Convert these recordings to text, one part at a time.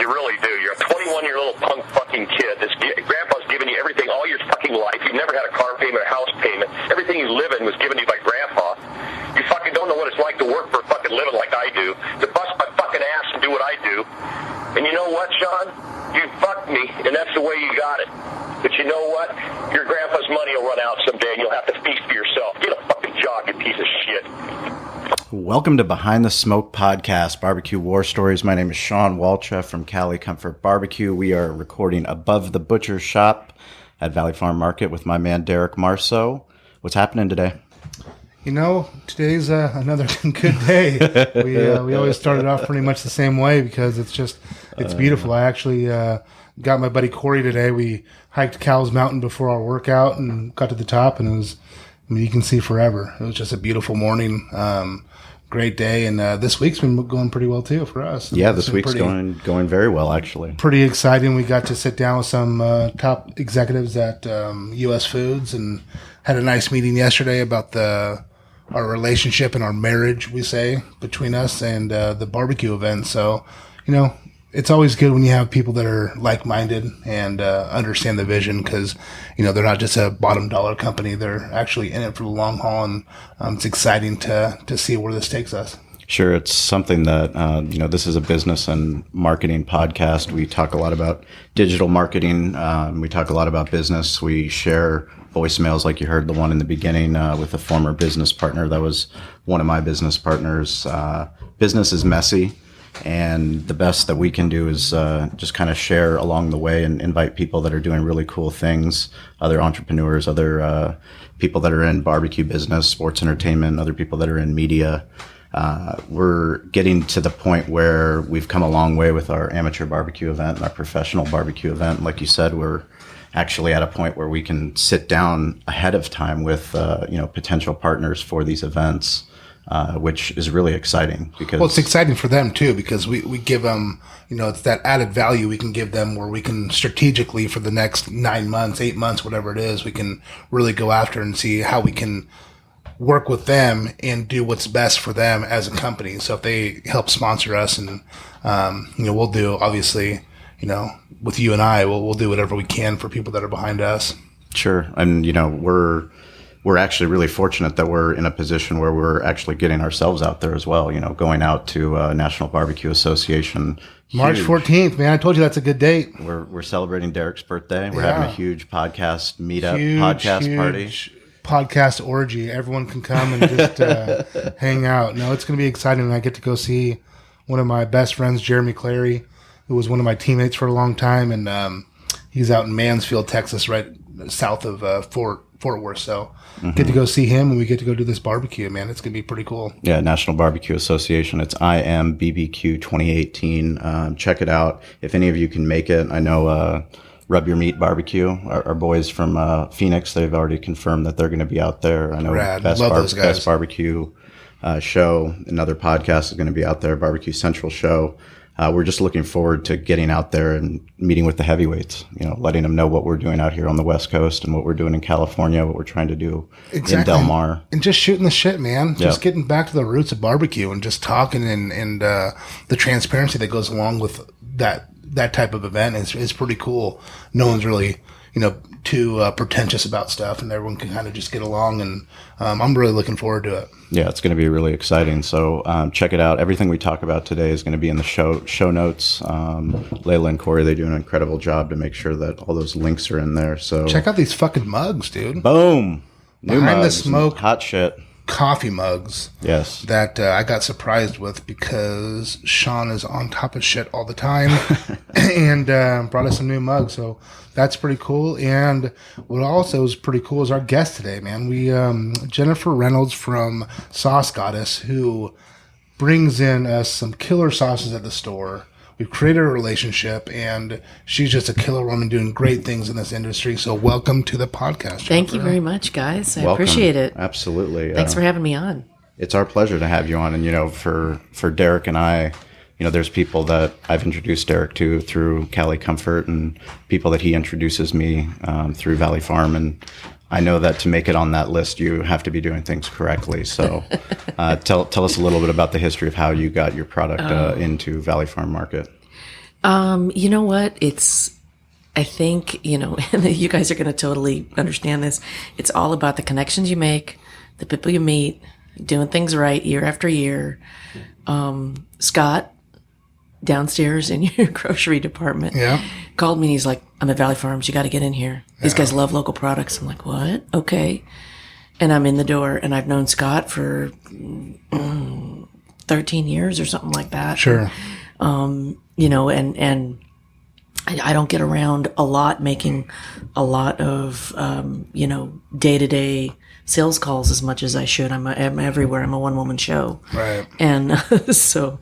really do. You're a 21-year-old punk fucking kid. Grandpa's given you everything all your fucking life. You've never had a car payment, a house payment. Everything you live in was given to you by Grandpa. You fucking don't know what it's like to work for a fucking living like I do, to bust my fucking ass and do what I do. And you know what, Sean? You fucked me, and that's the way you got it. But you know what? Your grandpa's money will run out someday, and you'll have to feast for yourself. Get a fucking job, you piece of shit. Welcome to Behind the Smoke Podcast, Barbecue War Stories. My name is Sean Walcha from Cali Comfort Barbecue. We are recording above the butcher shop at Valley Farm Market with my man Derek Marceau. What's happening today? You know, today's another good day. We always started off pretty much the same way because it's beautiful. I actually got my buddy Corey today. We hiked Cowles Mountain before our workout and got to the top, and it was, I mean, you can see forever. It was just a beautiful morning. Great day, and this week's been going pretty well too for us. Yeah, this week's going very well, actually. Pretty exciting. We got to sit down with some top executives at U.S. Foods and had a nice meeting yesterday about our relationship and our marriage, we say, between us and the barbecue event. So, you know, it's always good when you have people that are like-minded and understand the vision because, you know, they're not just a bottom dollar company. They're actually in it for the long haul, and it's exciting to see where this takes us. Sure. It's something that, this is a business and marketing podcast. We talk a lot about digital marketing. We talk a lot about business. We share voicemails like you heard the one in the beginning with a former business partner. That was one of my business partners. Business is messy. And the best that we can do is just kind of share along the way and invite people that are doing really cool things, other entrepreneurs, other people that are in barbecue business, sports entertainment, other people that are in media. We're getting to the point where we've come a long way with our amateur barbecue event and our professional barbecue event. Like you said, we're actually at a point where we can sit down ahead of time with potential partners for these events. Which is really exciting because it's exciting for them too because we give them, it's that added value we can give them where we can strategically for the next 9 months, 8 months, whatever it is, we can really go after and see how we can work with them and do what's best for them as a company. So if they help sponsor us and, we'll do obviously, with you and I, we'll do whatever we can for people that are behind us. Sure. And, we're actually really fortunate that we're in a position where we're actually getting ourselves out there as well, going out to National Barbecue Association. March 14th, man. I told you that's a good date. We're celebrating Derek's birthday. We're having a huge podcast meetup, podcast party. Podcast orgy. Everyone can come and just hang out. No, it's going to be exciting. I get to go see one of my best friends, Jeremy Clary, who was one of my teammates for a long time. And he's out in Mansfield, Texas, right south of Fort Worth. So get to go see him, and we get to go do this barbecue, man. It's going to be pretty cool. Yeah, National Barbecue Association. It's A&amp BBQ 2018. Check it out. If any of you can make it, I know Rub Your Meat Barbecue, our boys from Phoenix, they've already confirmed that they're going to be out there. I know Best Barbecue Show, another podcast is going to be out there, BBQ Central Show. We're just looking forward to getting out there and meeting with the heavyweights, letting them know what we're doing out here on the West Coast and what we're doing in California, what we're trying to do in Del Mar. And just shooting the shit, man. Just getting back to the roots of barbecue and just talking and the transparency that goes along with that type of event is pretty cool. No one's really, too pretentious about stuff, and everyone can kind of just get along, and I'm really looking forward to it. Yeah, it's going to be really exciting. So check it out. Everything we talk about today is going to be in the show notes. Layla and Corey, they do an incredible job to make sure that all those links are in there. So check out these fucking mugs, dude. Boom. New Behind mugs, the Smoke. Hot shit. Coffee mugs. Yes. That I got surprised with because Sean is on top of shit all the time and brought us some new mugs. So that's pretty cool. And what also is pretty cool is our guest today, man. We Jennifer Reynolds from Sauce Goddess, who brings in us some killer sauces at the store. We've created a relationship, and she's just a killer woman doing great things in this industry. So welcome to the podcast. Thank you very much, guys. I appreciate it. Absolutely. Thanks for having me on. It's our pleasure to have you on. And, for Derek and I, there's people that I've introduced Derek to through Cali Comfort and people that he introduces me through Valley Farm. And I know that to make it on that list, you have to be doing things correctly. So tell us a little bit about the history of how you got your product into Valley Farm Market. You know what? I think, and you guys are going to totally understand this. It's all about the connections you make, the people you meet, doing things right year after year. Scott, downstairs in your grocery department, called me and he's like, I'm at Valley Farms. You got to get in here. These guys love local products. I'm like, what? Okay. And I'm in the door, and I've known Scott for 13 years or something like that. Sure. And I don't get around a lot making a lot of, day-to-day sales calls as much as I should. I'm everywhere. I'm a one-woman show. Right. And so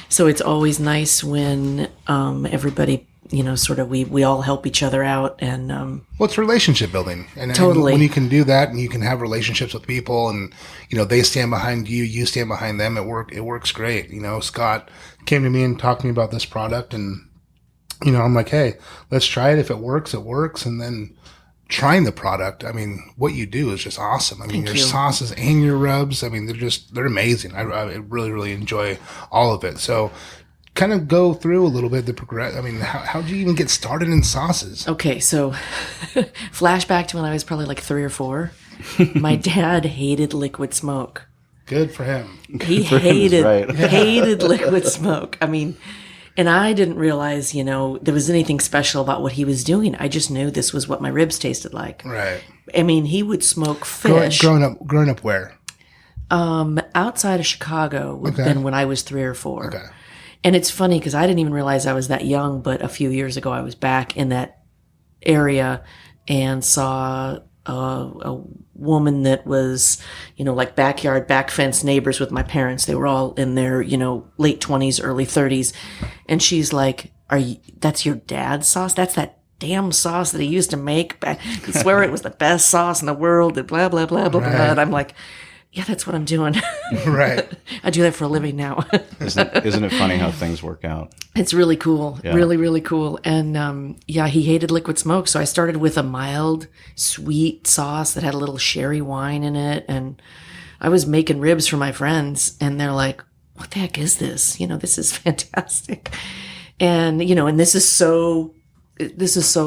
it's always nice when everybody, sort of we all help each other out. And well, it's relationship building. And totally. And when you can do that and you can have relationships with people and, they stand behind you, you stand behind them, it works great. Scott came to me and talked to me about this product and, I'm like, hey, let's try it. If it works, it works. And then trying the product, what you do is just awesome. Your sauces and your rubs, they're amazing. I really, really enjoy all of it. So kind of go through a little bit the progress. How did you even get started in sauces? Okay, so flashback to when I was probably like 3 or 4. My dad hated liquid smoke. Good for him. He hated liquid smoke. And I didn't realize, there was anything special about what he was doing. I just knew this was what my ribs tasted like. Right. He would smoke fish. Growing up where? Outside of Chicago, then when I was 3 or 4. Okay. And it's funny because I didn't even realize I was that young, but a few years ago I was back in that area and saw a woman that was, like backyard, back fence neighbors with my parents. They were all in their, late 20s, early 30s. And she's like, that's your dad's sauce? That's that damn sauce that he used to make. He swear it was the best sauce in the world and blah, blah, blah, blah, blah. And I'm like, yeah, that's what I'm doing. Right. I do that for a living now. Isn't it funny how things work out? It's really cool. Yeah. Really, really cool. And he hated liquid smoke. So I started with a mild, sweet sauce that had a little sherry wine in it. And I was making ribs for my friends. And they're like, what the heck is this? This is fantastic. And, and this is so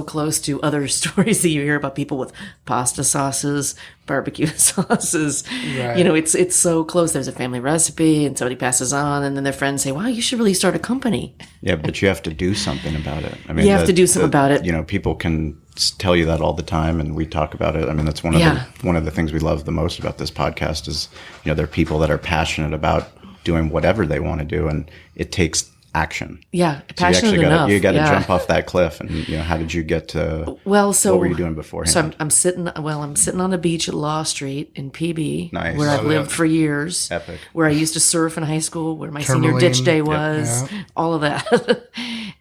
close to other stories that you hear about people with pasta sauces, barbecue sauces. Right. It's so close. There's a family recipe and somebody passes on and then their friends say, wow, you should really start a company. Yeah, but you have to do something about it. You have to do something about it. People can tell you that all the time and we talk about it. That's one of the things we love the most about this podcast is, there are people that are passionate about doing whatever they want to do and it takes action. Yeah, passionate enough. You got to jump off that cliff, and how did you get to? Well, so what were you doing beforehand? So I'm sitting on the beach at Law Street in PB, nice. where I've lived for years. Epic. Where I used to surf in high school, where my senior ditch day was, all of that.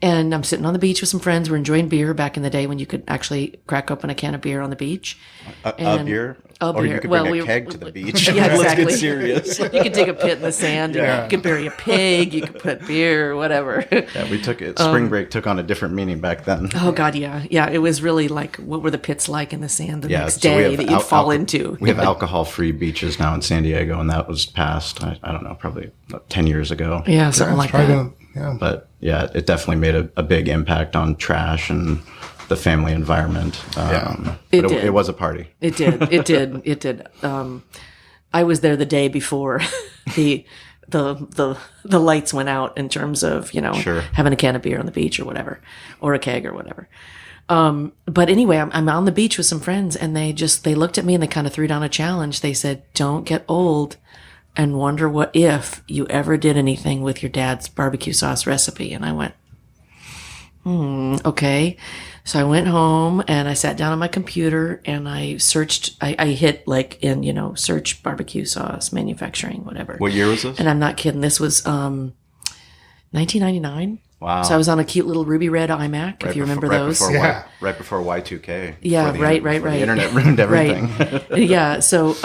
And I'm sitting on the beach with some friends. We're enjoying beer back in the day when you could actually crack open a can of beer on the beach. A beer. Or you could bring a keg to the beach. Yeah, exactly. Let's get serious. You could dig a pit in the sand. Yeah. You could bury a pig. You could put beer, whatever. Yeah, we took it. Spring break took on a different meaning back then. Oh God, yeah. It was really like, what were the pits like in the sand the next so day that you'd fall into? We have alcohol-free beaches now in San Diego, and that was passed. I don't know, probably about 10 years ago. Yeah, something like that. But yeah, it definitely made a big impact on trash and the family environment. It was a party. It did. I was there the day before the lights went out in terms of, Sure. having a can of beer on the beach or whatever, or a keg or whatever. But anyway, I'm on the beach with some friends and they looked at me and they kind of threw down a challenge. They said, don't get old and wonder what if you ever did anything with your dad's barbecue sauce recipe. And I went, okay. So I went home and I sat down on my computer and I searched, I hit search barbecue sauce, manufacturing, whatever. What year was this? And I'm not kidding. This was 1999. Wow. So I was on a cute little ruby red iMac, if you remember those. Right before Y2K. Yeah, right. The internet ruined everything. Right. Yeah. So,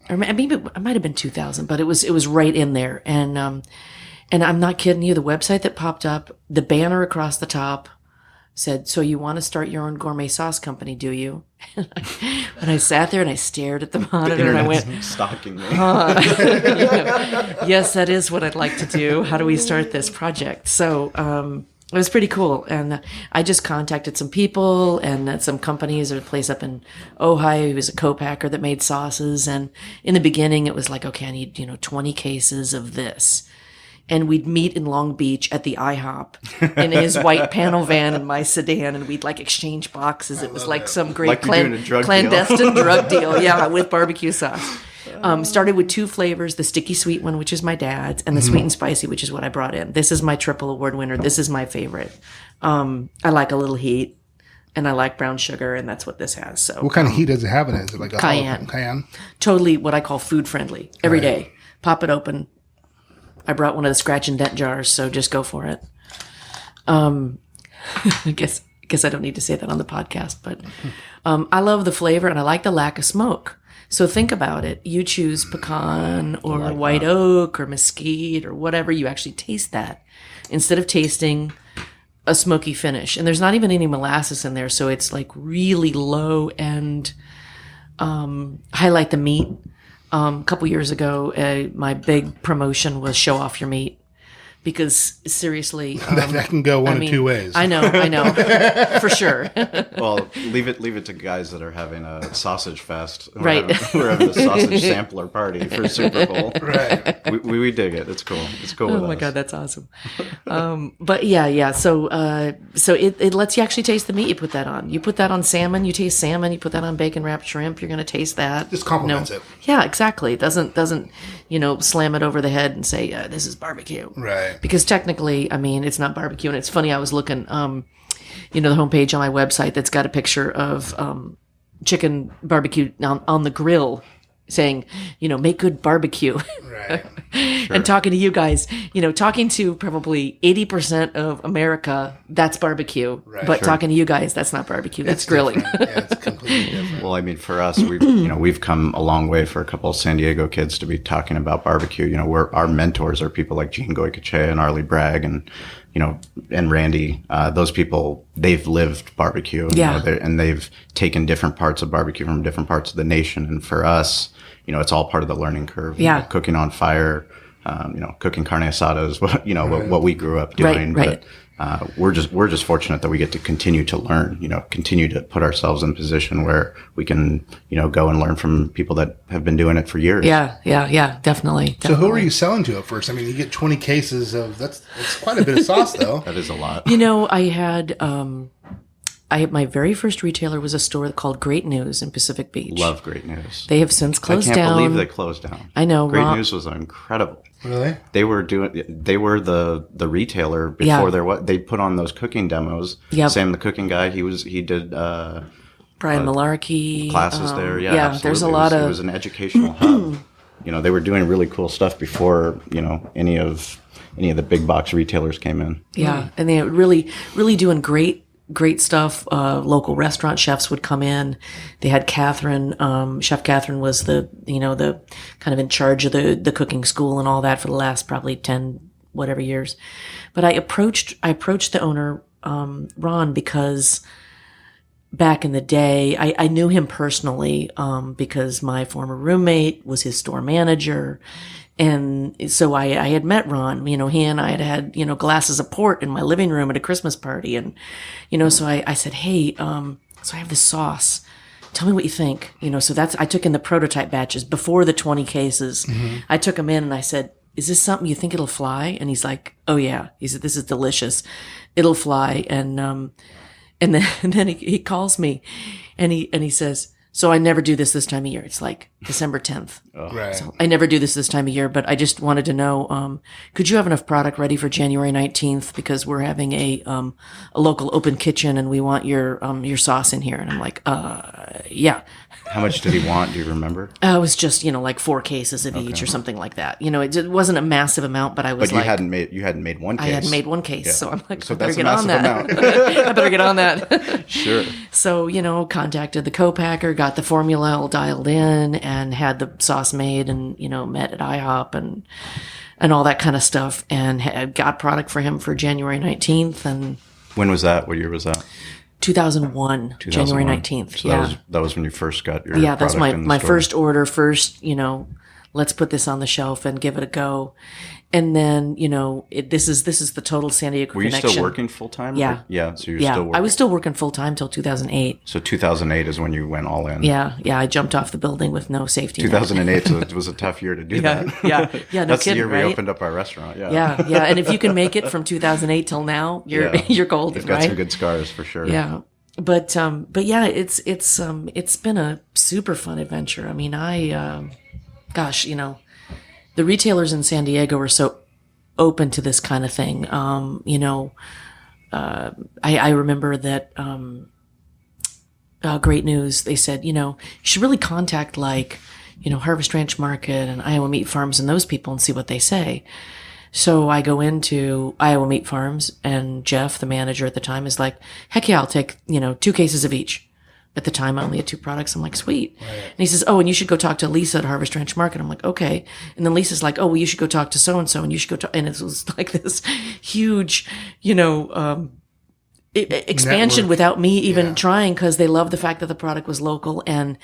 or maybe it might have been 2000, but it was right in there. And I'm not kidding you. The website that popped up, the banner across the top said, so you want to start your own gourmet sauce company, do you? And I sat there and I stared at the monitor and I went, stalking me. Yes, that is what I'd like to do. How do we start this project? So It was pretty cool. And I just contacted some people and some companies. There's a place up in Ohio who was a co-packer that made sauces. And in the beginning, it was like, okay, I need, 20 cases of this. And we'd meet in Long Beach at the IHOP in his white panel van and my sedan, and we'd like exchange boxes. It was like some great clandestine drug deal. Yeah, with barbecue sauce. Started with 2 flavors, the sticky sweet one, which is my dad's, and the sweet and spicy, which is what I brought in. This is my triple award winner. This is my favorite. I like a little heat, and I like brown sugar, and that's what this has. So, what kind of heat does it have in it? Is it like a cayenne? Cayenne. Totally what I call food friendly. Every day. Pop it open. I brought one of the scratch and dent jars, so just go for it. I guess I don't need to say that on the podcast, but I love the flavor and I like the lack of smoke. So think about it. You choose pecan or white oak or mesquite or whatever. You actually taste that instead of tasting a smoky finish. And there's not even any molasses in there, so it's like really low end. Highlight the meat. A couple years ago, my big promotion was show off your meat. Because seriously, that can go one of 2 ways. I know, for sure. Well, leave it to guys that are having a sausage fest. Right. We're having a sausage sampler party for Super Bowl. Right. We dig it. It's cool. It's cool. Oh my God, that's awesome. But yeah. So it lets you actually taste the meat. You put that on. You put that on salmon. You taste salmon. You put that on bacon wrapped shrimp. You're going to taste that. Just complements it. Yeah, exactly. It doesn't slam it over the head and say this is barbecue. Right. Because technically, I mean, it's not barbecue. And it's funny, I was looking, the homepage on my website that's got a picture of chicken barbecue on the grill saying, make good barbecue. Right. Sure. And talking to you guys, talking to probably 80% of America, that's barbecue. Right. But Sure. talking to you guys, that's not barbecue. That's grilling. Yeah, it's completely different. Well, I mean, for us, we've come a long way for a couple of San Diego kids to be talking about barbecue. Our mentors are people like Gene Goycochea and Arlie Bragg and Randy. Those people, they've lived barbecue. Yeah. And they've taken different parts of barbecue from different parts of the nation. And for us, it's all part of the learning curve. Yeah. Cooking on fire, cooking carne asada is what we grew up doing. Right. But we're just fortunate that we get to continue to learn, continue to put ourselves in a position where we can, go and learn from people that have been doing it for years. Yeah, definitely. So who are you selling to at first? I mean, you get 20 cases of that's quite a bit of sauce, though. That is a lot. I had my very first retailer was a store called Great News in Pacific Beach. Love Great News. They have since closed down. I can't believe they closed down. I know. Great News was incredible. Really? They were the retailer before they put on those cooking demos. Yep. Sam, the cooking guy, he did Brian Malarkey classes there. Yeah, absolutely. There's a lot it was an educational hub. They were doing really cool stuff before any of the big box retailers came in. Yeah, and they were really doing great stuff. Local restaurant chefs would come in. They had Catherine. Chef Catherine was the kind of in charge of the cooking school and all that for the last probably 10 whatever years. But I approached the owner, Ron, because back in the day, I knew him personally, because my former roommate was his store manager. And so I had met Ron, he and I had glasses of port in my living room at a Christmas party. And, so I said, hey, so I have this sauce. Tell me what you think. So I took in the prototype batches before the 20 cases. Mm-hmm. I took them in and I said, is this something you think it'll fly? And he's like, oh yeah. He said, this is delicious. It'll fly. And then he calls me and he says, so I never do this time of year. It's like December 10th. Oh. Right. So I never do this time of year, but I just wanted to know, could you have enough product ready for January 19th? Because we're having a local open kitchen and we want your sauce in here. And I'm like, yeah. How much did he want? Do you remember? It was just, like 4 cases of each or something like that. It wasn't a massive amount, but I was you hadn't made one case. I hadn't made one case. Yeah. So I'm like, so I better that's get a on massive that. amount. I better get on that. Sure. So, contacted the co-packer, got the formula all dialed in and had the sauce made and, met at IHOP and all that kind of stuff and got product for him for January 19th. And when was that? What year was that? 2001, January 19th. So yeah. that was when you first got your that's product in the my store. first order, let's put this on the shelf and give it a go. And then, this is the total San Diego Were you connection. still working full time? Yeah. Yeah. So you're still working. I was still working full time till 2008. So 2008 is when you went all in. Yeah. I jumped off the building with no safety net. 2008 so it was a tough year to do that. Yeah. No That's kidding, the year right? we opened up our restaurant. Yeah. Yeah. And if you can make it from 2008 till now, you're golden, You've got right? some good scars for sure. Yeah. But yeah, it's been a super fun adventure. I mean, the retailers in San Diego are so open to this kind of thing. I remember that, Great News, they said, you should really contact Harvest Ranch Market and Iowa Meat Farms and those people and see what they say. So I go into Iowa Meat Farms and Jeff, the manager at the time, is like, heck yeah, I'll take, 2 cases of each. At the time, I only had 2 products. I'm like, sweet. Right. And he says, oh, and you should go talk to Lisa at Harvest Ranch Market. I'm like, okay. And then Lisa's like, oh, well, you should go talk to so-and-so and you should go talk. And it was like this huge, expansion Network. without me even trying, because they loved the fact that the product was local. And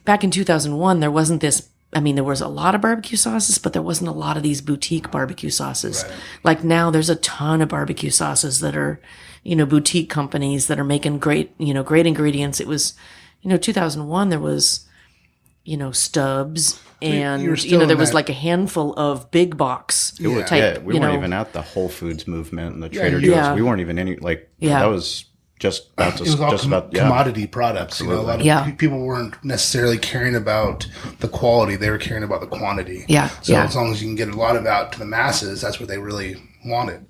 back in 2001, there wasn't this, there was a lot of barbecue sauces, but there wasn't a lot of these boutique barbecue sauces. Right. Like now there's a ton of barbecue sauces that are, boutique companies that are making great ingredients. It was, 2001, there was, Stubbs and, there was like a handful of big box type. We weren't even at the Whole Foods movement and the Trader Joe's. We weren't even that was just about to, it was all just about commodity products. A lot of people weren't necessarily caring about the quality; they were caring about the quantity. So as long as you can get a lot of out to the masses, that's what they really wanted.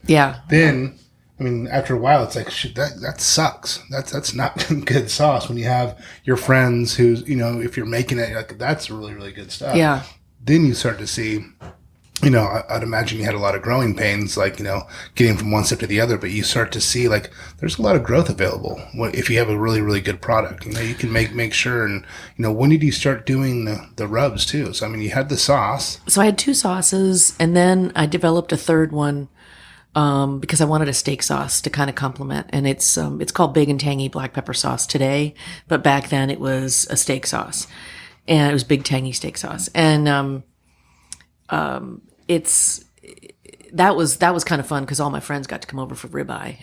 Then, after a while, it's like, shit, that sucks. That's not good sauce. When you have your friends who's, if you're making it, like, that's really, really good stuff. Then you start to see, I'd imagine you had a lot of growing pains, getting from one step to the other, but you start to see, there's a lot of growth available if you have a really, really good product. You can make sure. And, when did you start doing the rubs too? So, you had the sauce. So I had 2 sauces, and then I developed a third one, because I wanted a steak sauce to kind of complement. And it's called Big and Tangy Black Pepper Sauce today, but back then it was a steak sauce, and it was Big Tangy Steak Sauce. And, that was kind of fun because all my friends got to come over for ribeye.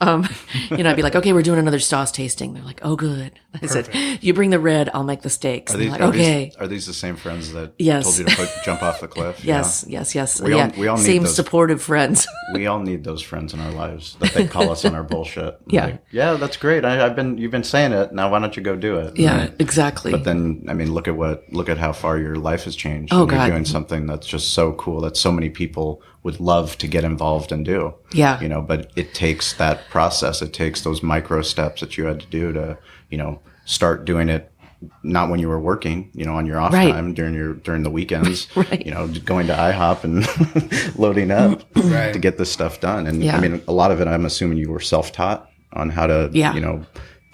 I'd be like, okay, we're doing another sauce tasting. They're like, oh, good. I said, you bring the red, I'll make the steaks. Are these the same friends that told you to jump off the cliff? Yes. We all need same those, supportive friends. We all need those friends in our lives that they call us on our bullshit. Yeah. That's great. You've been saying it. Now why don't you go do it? Yeah, exactly. But then, look at how far your life has changed. Oh, and God. You're doing something that's just so cool that so many people would love to get involved and do. But it takes that process. It takes those micro steps that you had to do to, start doing it. Not when you were working, on your off time during the weekends, going to IHOP and loading up to get this stuff done. And a lot of it, I'm assuming you were self-taught on how to,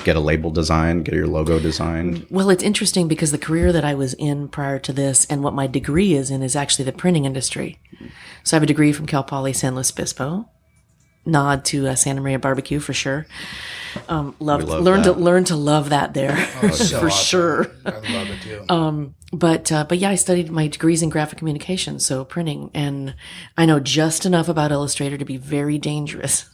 get a label designed, get your logo designed. Well, it's interesting because the career that I was in prior to this and what my degree is in is actually the printing industry. So I have a degree from Cal Poly San Luis Obispo. Nod to Santa Maria Barbecue for sure. Learn to love that there for awesome. sure. I love it too. But I studied my degrees in graphic communication, so printing, and I know just enough about Illustrator to be very dangerous.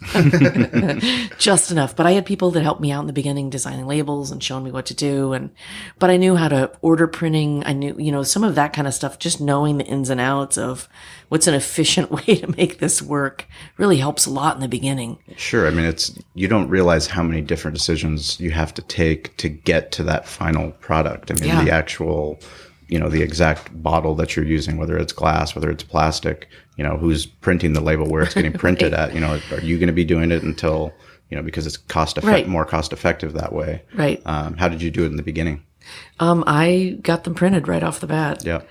Just enough. But I had people that helped me out in the beginning, designing labels and showing me what to do. But I knew how to order printing. I knew, some of that kind of stuff. Just knowing the ins and outs of what's an efficient way to make this work really helps a lot in the beginning. Sure. You don't realize how many different decisions you have to take to get to that final product. The actual, the exact bottle that you're using, whether it's glass, whether it's plastic, who's printing the label, where it's getting printed at, are you going to be doing it until, because it's more cost effective that way. Right. How did you do it in the beginning? I got them printed right off the bat. Yeah.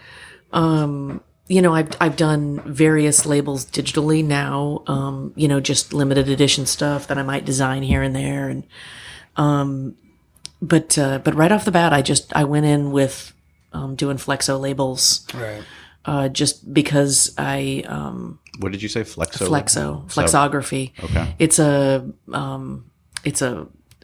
I've done various labels digitally now, just limited edition stuff that I might design here and there. And, but right off the bat, I went in with, doing flexo labels. Right. Just because what did you say? Flexography. Okay. It's a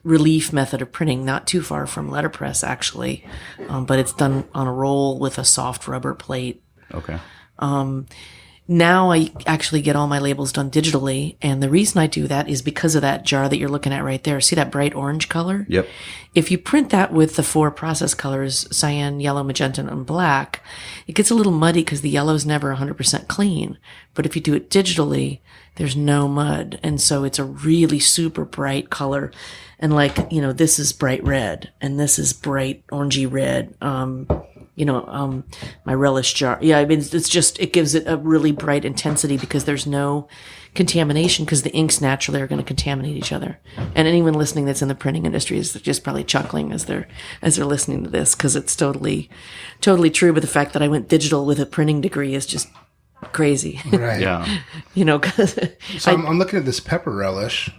relief method of printing, not too far from letterpress actually, but it's done on a roll with a soft rubber plate. Okay. Now I actually get all my labels done digitally, and the reason I do that is because of that jar that you're looking at right there. See that bright orange color? Yep. If you print that with the 4 process colors, cyan, yellow, magenta, and black, it gets a little muddy because the yellow is never 100% clean. But if you do it digitally, there's no mud, and so it's a really super bright color. And like, this is bright red, and this is bright orangey red. My relish jar. Yeah, I mean, it gives it a really bright intensity because there's no contamination because the inks naturally are going to contaminate each other. And anyone listening that's in the printing industry is just probably chuckling as they're listening to this because it's totally true. But the fact that I went digital with a printing degree is just crazy. Right. Yeah. So I'm looking at this pepper relish.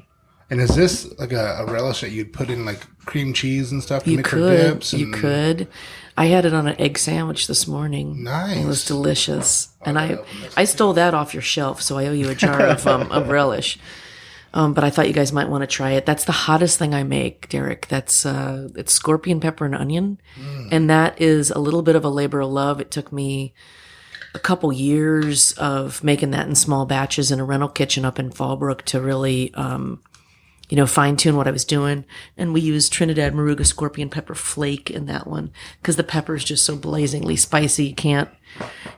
And is this like a relish that you'd put in like cream cheese and stuff to make your dips? You could. I had it on an egg sandwich this morning. Nice. It was delicious. And I stole that off your shelf, so I owe you a jar of relish. But I thought you guys might want to try it. That's the hottest thing I make, Derek. It's scorpion pepper and onion. And that is a little bit of a labor of love. It took me a couple years of making that in small batches in a rental kitchen up in Fallbrook to really fine tune what I was doing. And we used Trinidad Moruga scorpion pepper flake in that one because the pepper is just so blazingly spicy.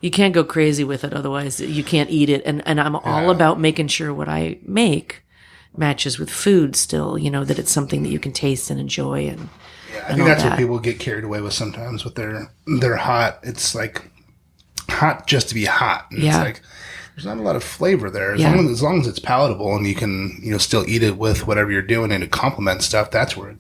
You can't go crazy with it. Otherwise you can't eat it. And I'm all about making sure what I make matches with food still, that it's something that you can taste and enjoy. And I think that's what people get carried away with sometimes with their hot. It's like hot just to be hot. And it's like, there's not a lot of flavor there. As long as it's palatable and you can, still eat it with whatever you're doing and it complements stuff, that's where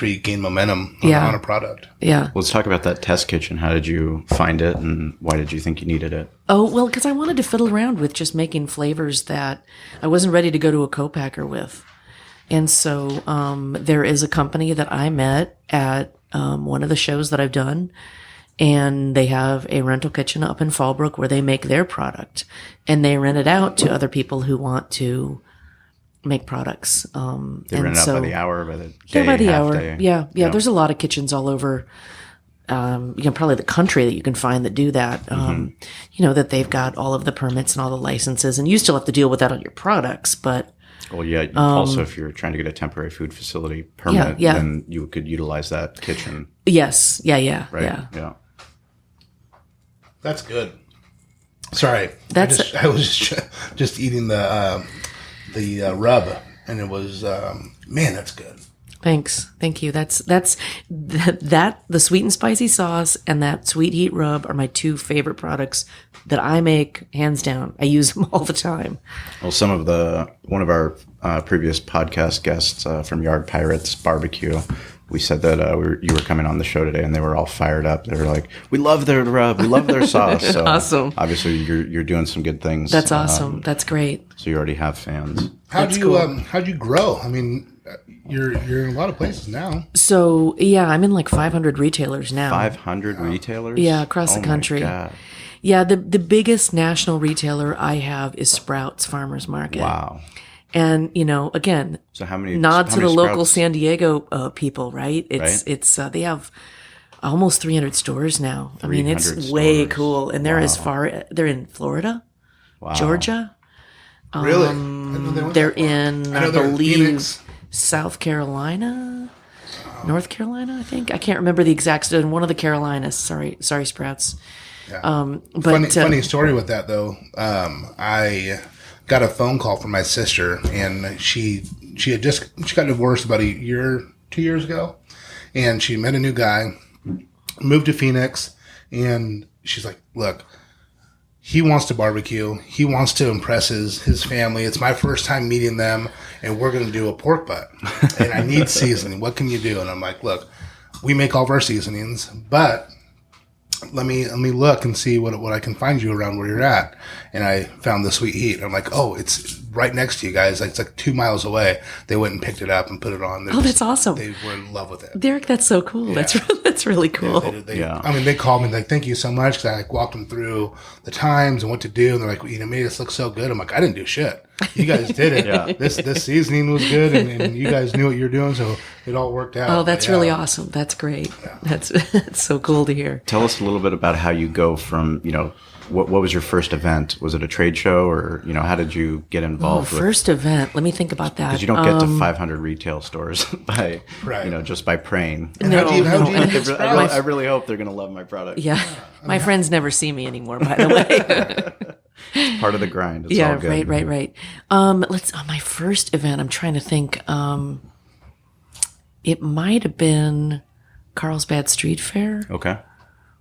you gain momentum on a product. Yeah. Let's talk about that test kitchen. How did you find it and why did you think you needed it? Oh, well, because I wanted to fiddle around with just making flavors that I wasn't ready to go to a co-packer with. And so there is a company that I met at one of the shows that I've done. And they have a rental kitchen up in Fallbrook where they make their product and they rent it out to other people who want to make products. They rent it out by the hour, by the day, yeah, by the half hour. Day. Yeah. There's a lot of kitchens all over, probably the country that you can find that do that. That they've got all of the permits and all the licenses and you still have to deal with that on your products, but well, yeah. Also, if you're trying to get a temporary food facility permit, then you could utilize that kitchen. Yes. Yeah. Right. Yeah. That's good. Sorry, I was just eating the rub, and it was man, that's good. Thanks, thank you. That's the sweet and spicy sauce and that sweet heat rub are my 2 favorite products that I make, hands down. I use them all the time. Well, one of our previous podcast guests from Yard Pirates BBQ. We said that you were coming on the show today, and they were all fired up. They were like, "We love their rub, we love their sauce." So awesome. Obviously, you're doing some good things. That's awesome. That's great. So you already have fans. How'd you grow? I mean, you're in a lot of places now. So yeah, I'm in like 500 retailers now. 500 retailers. Yeah, across the country. My God. Yeah, the biggest national retailer I have is Sprouts Farmers Market. Wow. And, again, so how many nods to the local Sprouts? San Diego people, right? It's they have almost 300 stores now. I mean, it's way cool. And they're they're in Florida, Georgia. Really? They're in, I believe, Phoenix. South Carolina, North Carolina, I think. I can't remember the exact, in one of the Carolinas. Sorry, Sprouts. Yeah. Funny story with that, though. I got a phone call from my sister, and she got divorced about 2 years ago, and she met a new guy, moved to Phoenix, and she's like, "Look, he wants to barbecue. He wants to impress his family. It's my first time meeting them, and we're going to do a pork butt, and I need seasoning. What can you do?" And I'm like, "Look, we make all of our seasonings, but let me look and see what I can find you around where you're at." And I found the Sweet Heat. I'm like, "Oh, it's right next to you guys. It's like 2 miles away." They went and picked it up and put it on. That's awesome. They were in love with it. Derek, that's so cool. Yeah. That's really cool. Yeah. I mean, they called me like, "Thank you so much," because I walked them through the times and what to do. And they're like, "You made this look so good." I'm like, "I didn't do shit. you guys did it. Yeah. This seasoning was good, and you guys knew what you're doing, so it all worked out. Oh, that's really awesome. That's great. That's so cool to hear. Tell us a little bit about how you go from, what was your first event? Was it a trade show, or how did you get involved with? First event. Let me think about that. Because you don't get to 500 retail stores by just by praying. And how'd you I really hope they're going to love my product. Yeah, my friends never see me anymore. By the way, it's part of the grind. It's all good. right. My first event. I'm trying to think. It might have been Carlsbad Street Fair. Okay.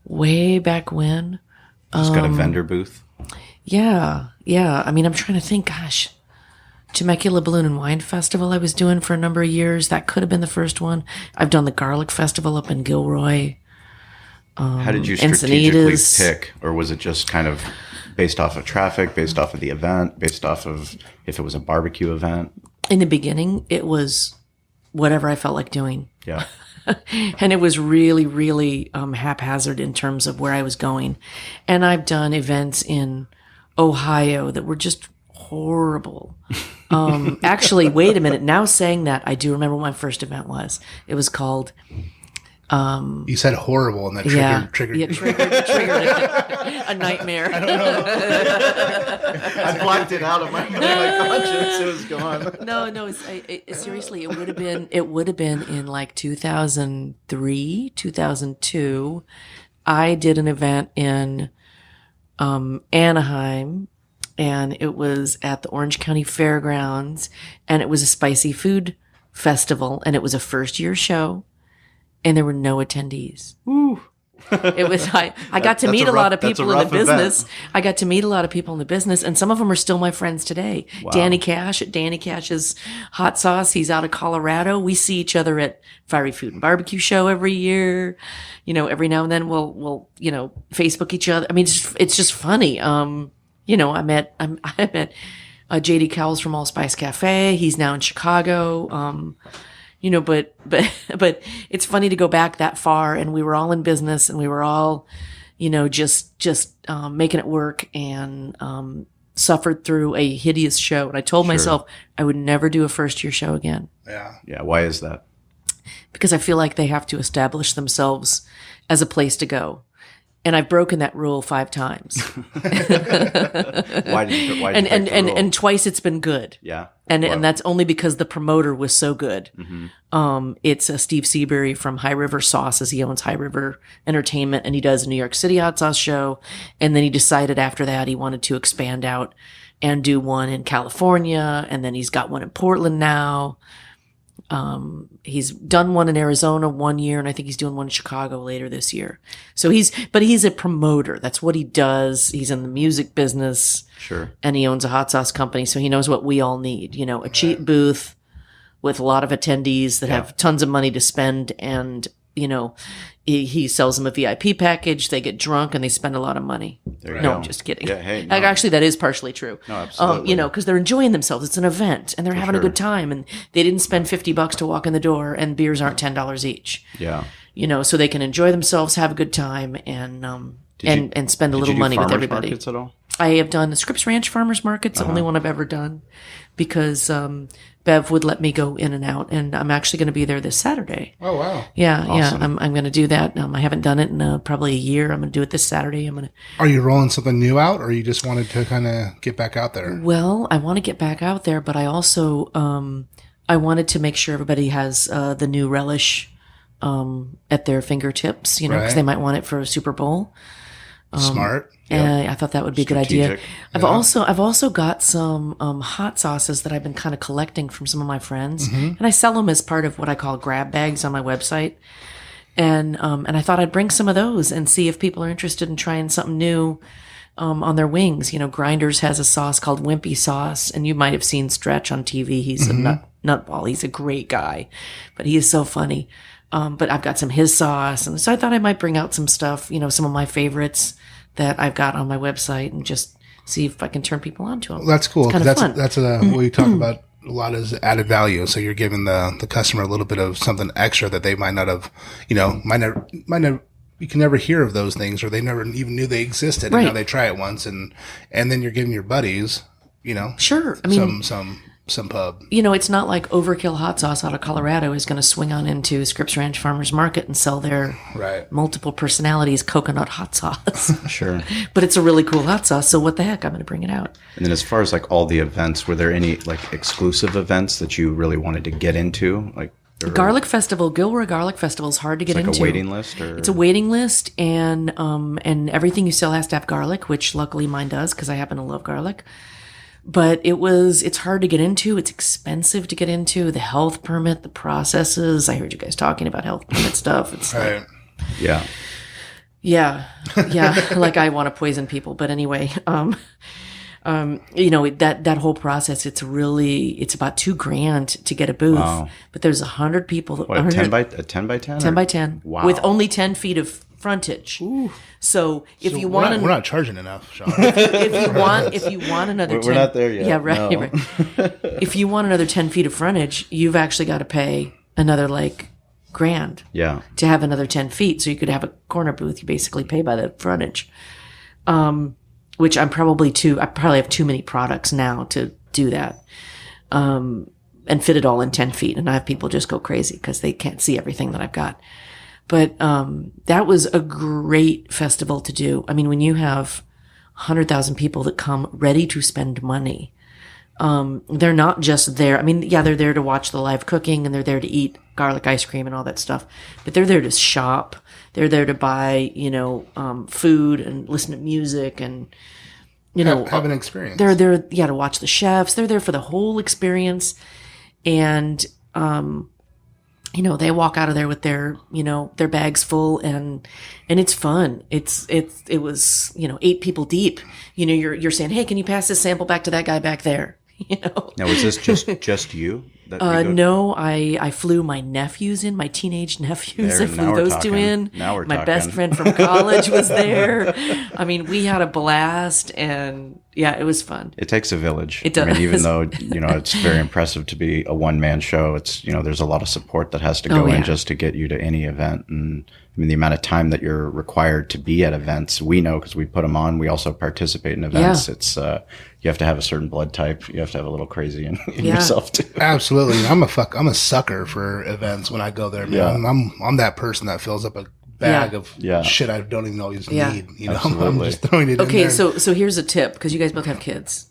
Way back when. Just got a vendor booth. Yeah. I mean, I'm trying to think. Gosh, Temecula Balloon and Wine Festival I was doing for a number of years. That could have been the first one. I've done the Garlic Festival up in Gilroy. How did you strategically pick, or was it just kind of based off of traffic, based off of the event, based off of if it was a barbecue event? In the beginning, it was whatever I felt like doing. Yeah. And it was really, really haphazard in terms of where I was going. And I've done events in Ohio that were just horrible. Actually, wait a minute. Now saying that, I do remember what my first event was. It was called... you said horrible, and that triggered a nightmare. I don't know. I blacked it out of my conscience. It was gone. No. Seriously, it would have been in like 2003, 2002. I did an event in Anaheim, and it was at the Orange County Fairgrounds, and it was a spicy food festival, and it was a first-year show. And there were no attendees. Ooh. It was I got to meet a lot of people in the business. I got to meet a lot of people in the business, and some of them are still my friends today. Wow. Danny Cash at Danny Cash's Hot Sauce. He's out of Colorado. We see each other at Fiery Food and Barbecue Show every year. Every now and then we'll Facebook each other. I mean, it's just funny. I met JD Cowles from Allspice Cafe. He's now in Chicago. But it's funny to go back that far, and we were all in business, and we were all, just making it work, and suffered through a hideous show. And I told myself I would never do a first year show again. Yeah. Yeah. Why is that? Because I feel like they have to establish themselves as a place to go. And I've broken that rule 5 times. Why did you break the rule? And twice it's been good. Yeah. And that's only because the promoter was so good. Mm-hmm. It's Steve Seabury from High River Sauces. He owns High River Entertainment, and he does a New York City hot sauce show. And then he decided after that he wanted to expand out and do one in California. And then he's got one in Portland now. He's done one in Arizona 1 year, and I think he's doing one in Chicago later this year. So he's a promoter. That's what he does. He's in the music business. Sure. And he owns a hot sauce company. So he knows what we all need, a cheap booth with a lot of attendees that have tons of money to spend. And, he sells them a VIP package. They get drunk and they spend a lot of money. There you no, go. I'm just kidding. Yeah, hey, no. Actually, that is partially true. No, absolutely. Because they're enjoying themselves. It's an event, and they're having a good time, and they didn't spend $50 to walk in the door, and beers aren't $10 each. Yeah. So they can enjoy themselves, have a good time, and spend a little money with everybody. Markets at all? I have done the Scripps Ranch Farmers Market's the only one I've ever done, because Bev would let me go in and out, and I'm actually going to be there this Saturday. Oh, wow. Yeah, awesome. yeah. I'm going to do that. I haven't done it in probably a year. I'm going to do it this Saturday. Are you rolling something new out, or you just wanted to kind of get back out there? Well, I want to get back out there, but I also I wanted to make sure everybody has the new relish at their fingertips, because they might want it for a Super Bowl. Smart. And I thought that would be a good idea. Strategic. I've also got some hot sauces that I've been kind of collecting from some of my friends, and I sell them as part of what I call grab bags on my website. And I thought I'd bring some of those and see if people are interested in trying something new on their wings. Grinders has a sauce called Wimpy sauce, and you might have seen Stretch on TV. He's a nutball. He's a great guy, but he is so funny. But I've got some his sauce, and so I thought I might bring out some stuff, some of my favorites that I've got on my website, and just see if I can turn people on to them. Well, that's cool. It's kind of fun. What we talk about a lot is added value. So you're giving the customer a little bit of something extra that they might not have, might never. You can never hear of those things, or they never even knew they existed. Right. And now they try it once, and then you're giving your buddies You know, Sure. I mean, some pub. you know, it's not like Overkill Hot Sauce out of Colorado is going to swing on into Scripps Ranch Farmers Market and sell their Right. multiple personalities coconut hot sauce. Sure. But it's a really cool hot sauce, so what the heck? I'm going to bring it out. And then as far as like all the events, were there any like exclusive events that you really wanted to get into? Like Garlic Festival, Gilroy Garlic Festival is hard to get like into. a waiting list, or It's a waiting list, and everything you sell has to have garlic, which luckily mine does because I happen to love garlic. But it's hard to get into. It's expensive to get into. The health permit, the processes. I heard you guys talking about health permit stuff. It's Right. yeah. yeah, like I want to poison people. But anyway, you know, that whole process, it's about $2,000 to get a booth. Wow. But there's 100 people. What, a 10 by 10? 10 by 10. Wow. With only 10 feet of frontage. So if you want, we're not charging enough, Sean. if you want another, We're 10, not there yet. Yeah, right. No. Right. If you want another 10 feet of frontage, you've actually got to pay another like $1,000 Yeah. to have another 10 feet. So you could have a corner booth. You basically pay by the frontage. Which I probably have too many products now to do that. And fit it all in 10 feet. And I have people just go crazy because they can't see everything that I've got. But that was a great festival to do. I mean, when you have 100,000 people that come ready to spend money, they're not just there. I mean, yeah, they're there to watch the live cooking and they're there to eat garlic ice cream and all that stuff. But they're there to shop. They're there to buy, you know, food and listen to music and, you know, Have an experience. They're there, to watch the chefs. They're there for the whole experience. And, you know, they walk out of there with their, you know, their bags full and it's fun. It was, you know, 8 people deep. You know, you're saying, hey, can you pass this sample back to that guy back there? You know? Now, was this just you? No, I flew my nephews in, my teenage nephews. There, I now flew we're those talking. two in. Now we're my talking. best friend from college was there. I mean, we had a blast and yeah, it was fun. It takes a village. It does. I mean, even though, you know, it's very impressive to be a one-man show, it's, you know, there's a lot of support that has to go in just to get you to any event. And I mean, the amount of time that you're required to be at events, we know because we put them on. We also participate in events. Yeah. It's, you have to have a certain blood type. You have to have a little crazy in Yeah. yourself too. Absolutely. I'm a sucker for events when I go there, man. Yeah. I'm that person that fills up a bag Yeah. of Yeah. shit I don't even always Yeah. need. You know, I'm Absolutely. just throwing it in Okay, there. so here's a tip because you guys both have kids.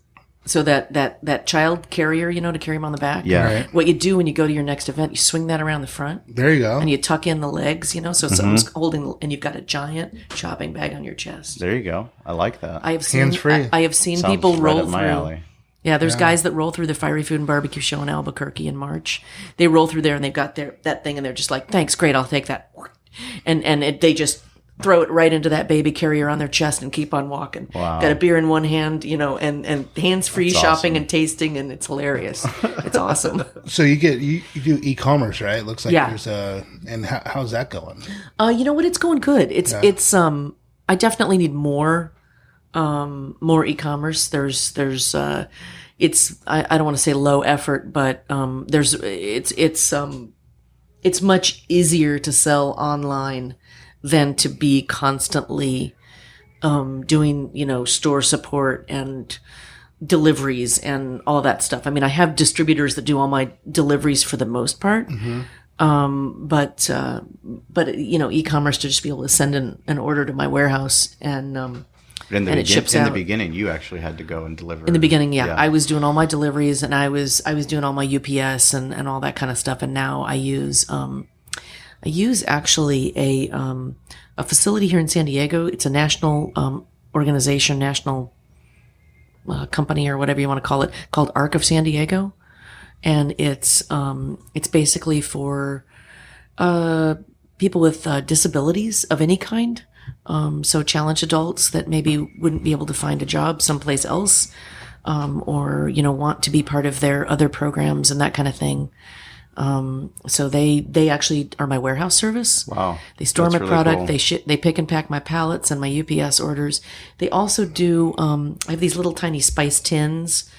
So that child carrier, you know, to carry them on the back. Yeah. Right. What you do when you go to your next event, you swing that around the front There you go. and you tuck in the legs, you know, so someone's holding, and you've got a giant shopping bag on your chest. There you go. I like that. I have seen Hands-free. I have seen Sounds people right roll up my through. alley. Yeah, there's guys that roll through the Fiery Food and Barbecue Show in Albuquerque in March. They roll through there and they've got that thing and they're just like, thanks, great, I'll take that. And they just throw it right into that baby carrier on their chest and keep on walking. Wow. Got a beer in one hand, you know, and hands-free That's shopping awesome. and tasting, and it's hilarious. It's awesome. So you do e-commerce, right? It looks like Yeah. there's and how's that going? You know what? It's going good. It's I definitely need more e-commerce. There's it's I don't want to say low effort, but it's much easier to sell online than to be constantly doing, you know, store support and deliveries and all that stuff. I mean, I have distributors that do all my deliveries for the most part. But you know, e-commerce, to just be able to send an order to my warehouse and it ships in the out. beginning, you actually had to go and deliver. In the beginning, yeah, I was doing all my deliveries and I was doing all my UPS and all that kind of stuff. And now I use actually a facility here in San Diego. It's a national organization, national company or whatever you want to call it, called Arc of San Diego. And it's basically for people with disabilities of any kind. So challenged adults that maybe wouldn't be able to find a job someplace else, or, you know, want to be part of their other programs and that kind of thing. So they actually are my warehouse service. Wow. They store That's my really product. cool. They pick and pack my pallets and my UPS orders. They also do, I have these little tiny spice tins.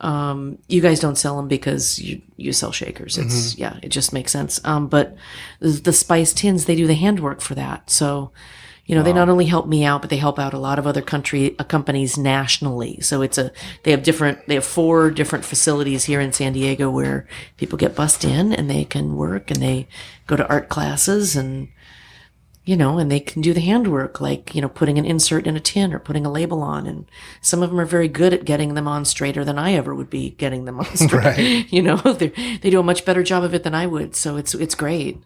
You guys don't sell them because you sell shakers. It's, it just makes sense. But the spice tins, they do the handwork for that. So, You know, they not only help me out, but they help out a lot of other companies nationally. So they have 4 different facilities here in San Diego where people get bussed in and they can work and they go to art classes and, you know, and they can do the handwork, like, you know, putting an insert in a tin or putting a label on. And some of them are very good at getting them on straighter than I ever would be getting them on straight. Right. You know, they do a much better job of it than I would. So it's great.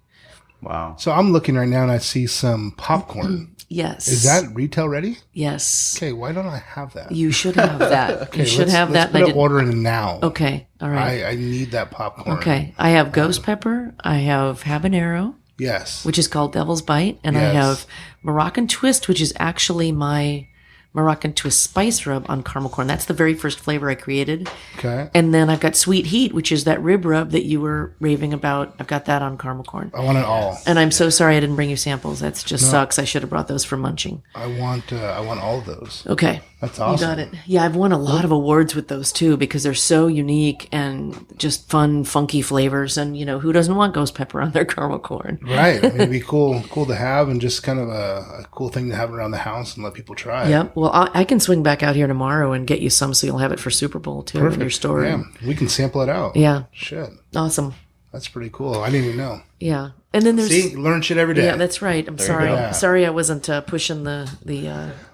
Wow. So I'm looking right now and I see some popcorn. Yes. Is that retail ready? Yes. Okay, why don't I have that? You should have that. Okay, You should have let's that. put an order in now. Okay. All right. I need that popcorn. Okay. I have ghost pepper. I have habanero, Yes. which is called Devil's Bite. And I Yes. have Moroccan Twist, which is actually my Moroccan Twist spice rub on caramel corn. That's the very first flavor I created. Okay. And then I've got Sweet Heat, which is that rib rub that you were raving about. I've got that on caramel corn. I want it all. And I'm so sorry I didn't bring you samples. That just sucks. I should have brought those for munching. I want all of those. Okay. That's awesome. You got it. Yeah, I've won a lot of awards with those too because they're so unique and just fun, funky flavors. And, you know, who doesn't want ghost pepper on their caramel corn? Right. I mean, it'd be cool to have and just kind of a cool thing to have around the house and let people try. Yep. Well, I can swing back out here tomorrow and get you some so you'll have it for Super Bowl too in your store. Yeah. We can sample it out. Yeah. Shit. Awesome. That's pretty cool. I didn't even know. Yeah. And then there's... See, learn shit every day. Yeah, that's right. I'm sorry. go. Sorry I wasn't pushing the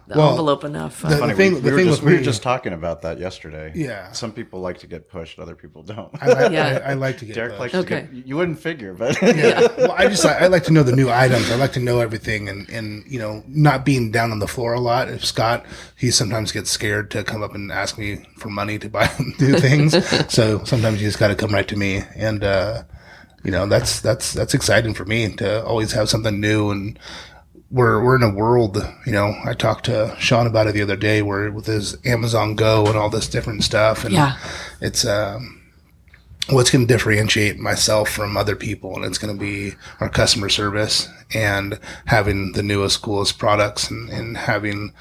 Well, envelope enough. the Funny, thing we with were me, just talking about that yesterday. Yeah. Some people like to get pushed, other people don't. I like to get Derek those. likes Okay. to get, you wouldn't figure, but Well, I like to know the new items. I like to know everything, and you know, not being down on the floor a lot. If Scott, he sometimes gets scared to come up and ask me for money to buy new things. So sometimes you just got to come right to me, and you know, that's exciting for me to always have something new. And we're in a world, you know, I talked to Sean about it the other day, where with his Amazon Go and all this different stuff, and Yeah. it's what's going to differentiate myself from other people, and it's going to be our customer service and having the newest, coolest products, and having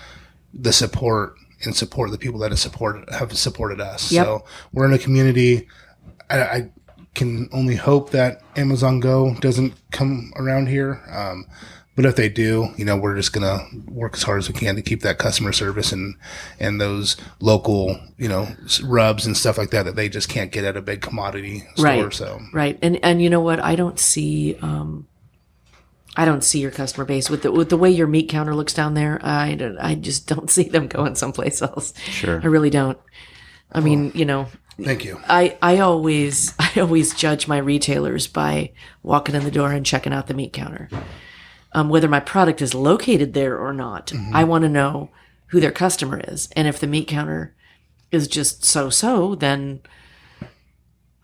the support the people that have supported us. Yep. So we're in a community. I can only hope that Amazon Go doesn't come around here. But if they do, you know, we're just going to work as hard as we can to keep that customer service and those local, you know, rubs and stuff like that they just can't get at a big commodity store. Right. So Right. And you know what? I don't see your customer base with the way your meat counter looks down there. I just don't see them going someplace else. Sure. I really don't. I mean, you know, thank you. I always judge my retailers by walking in the door and checking out the meat counter. Whether my product is located there or not, Mm-hmm. I want to know who their customer is. And if the meat counter is just so, then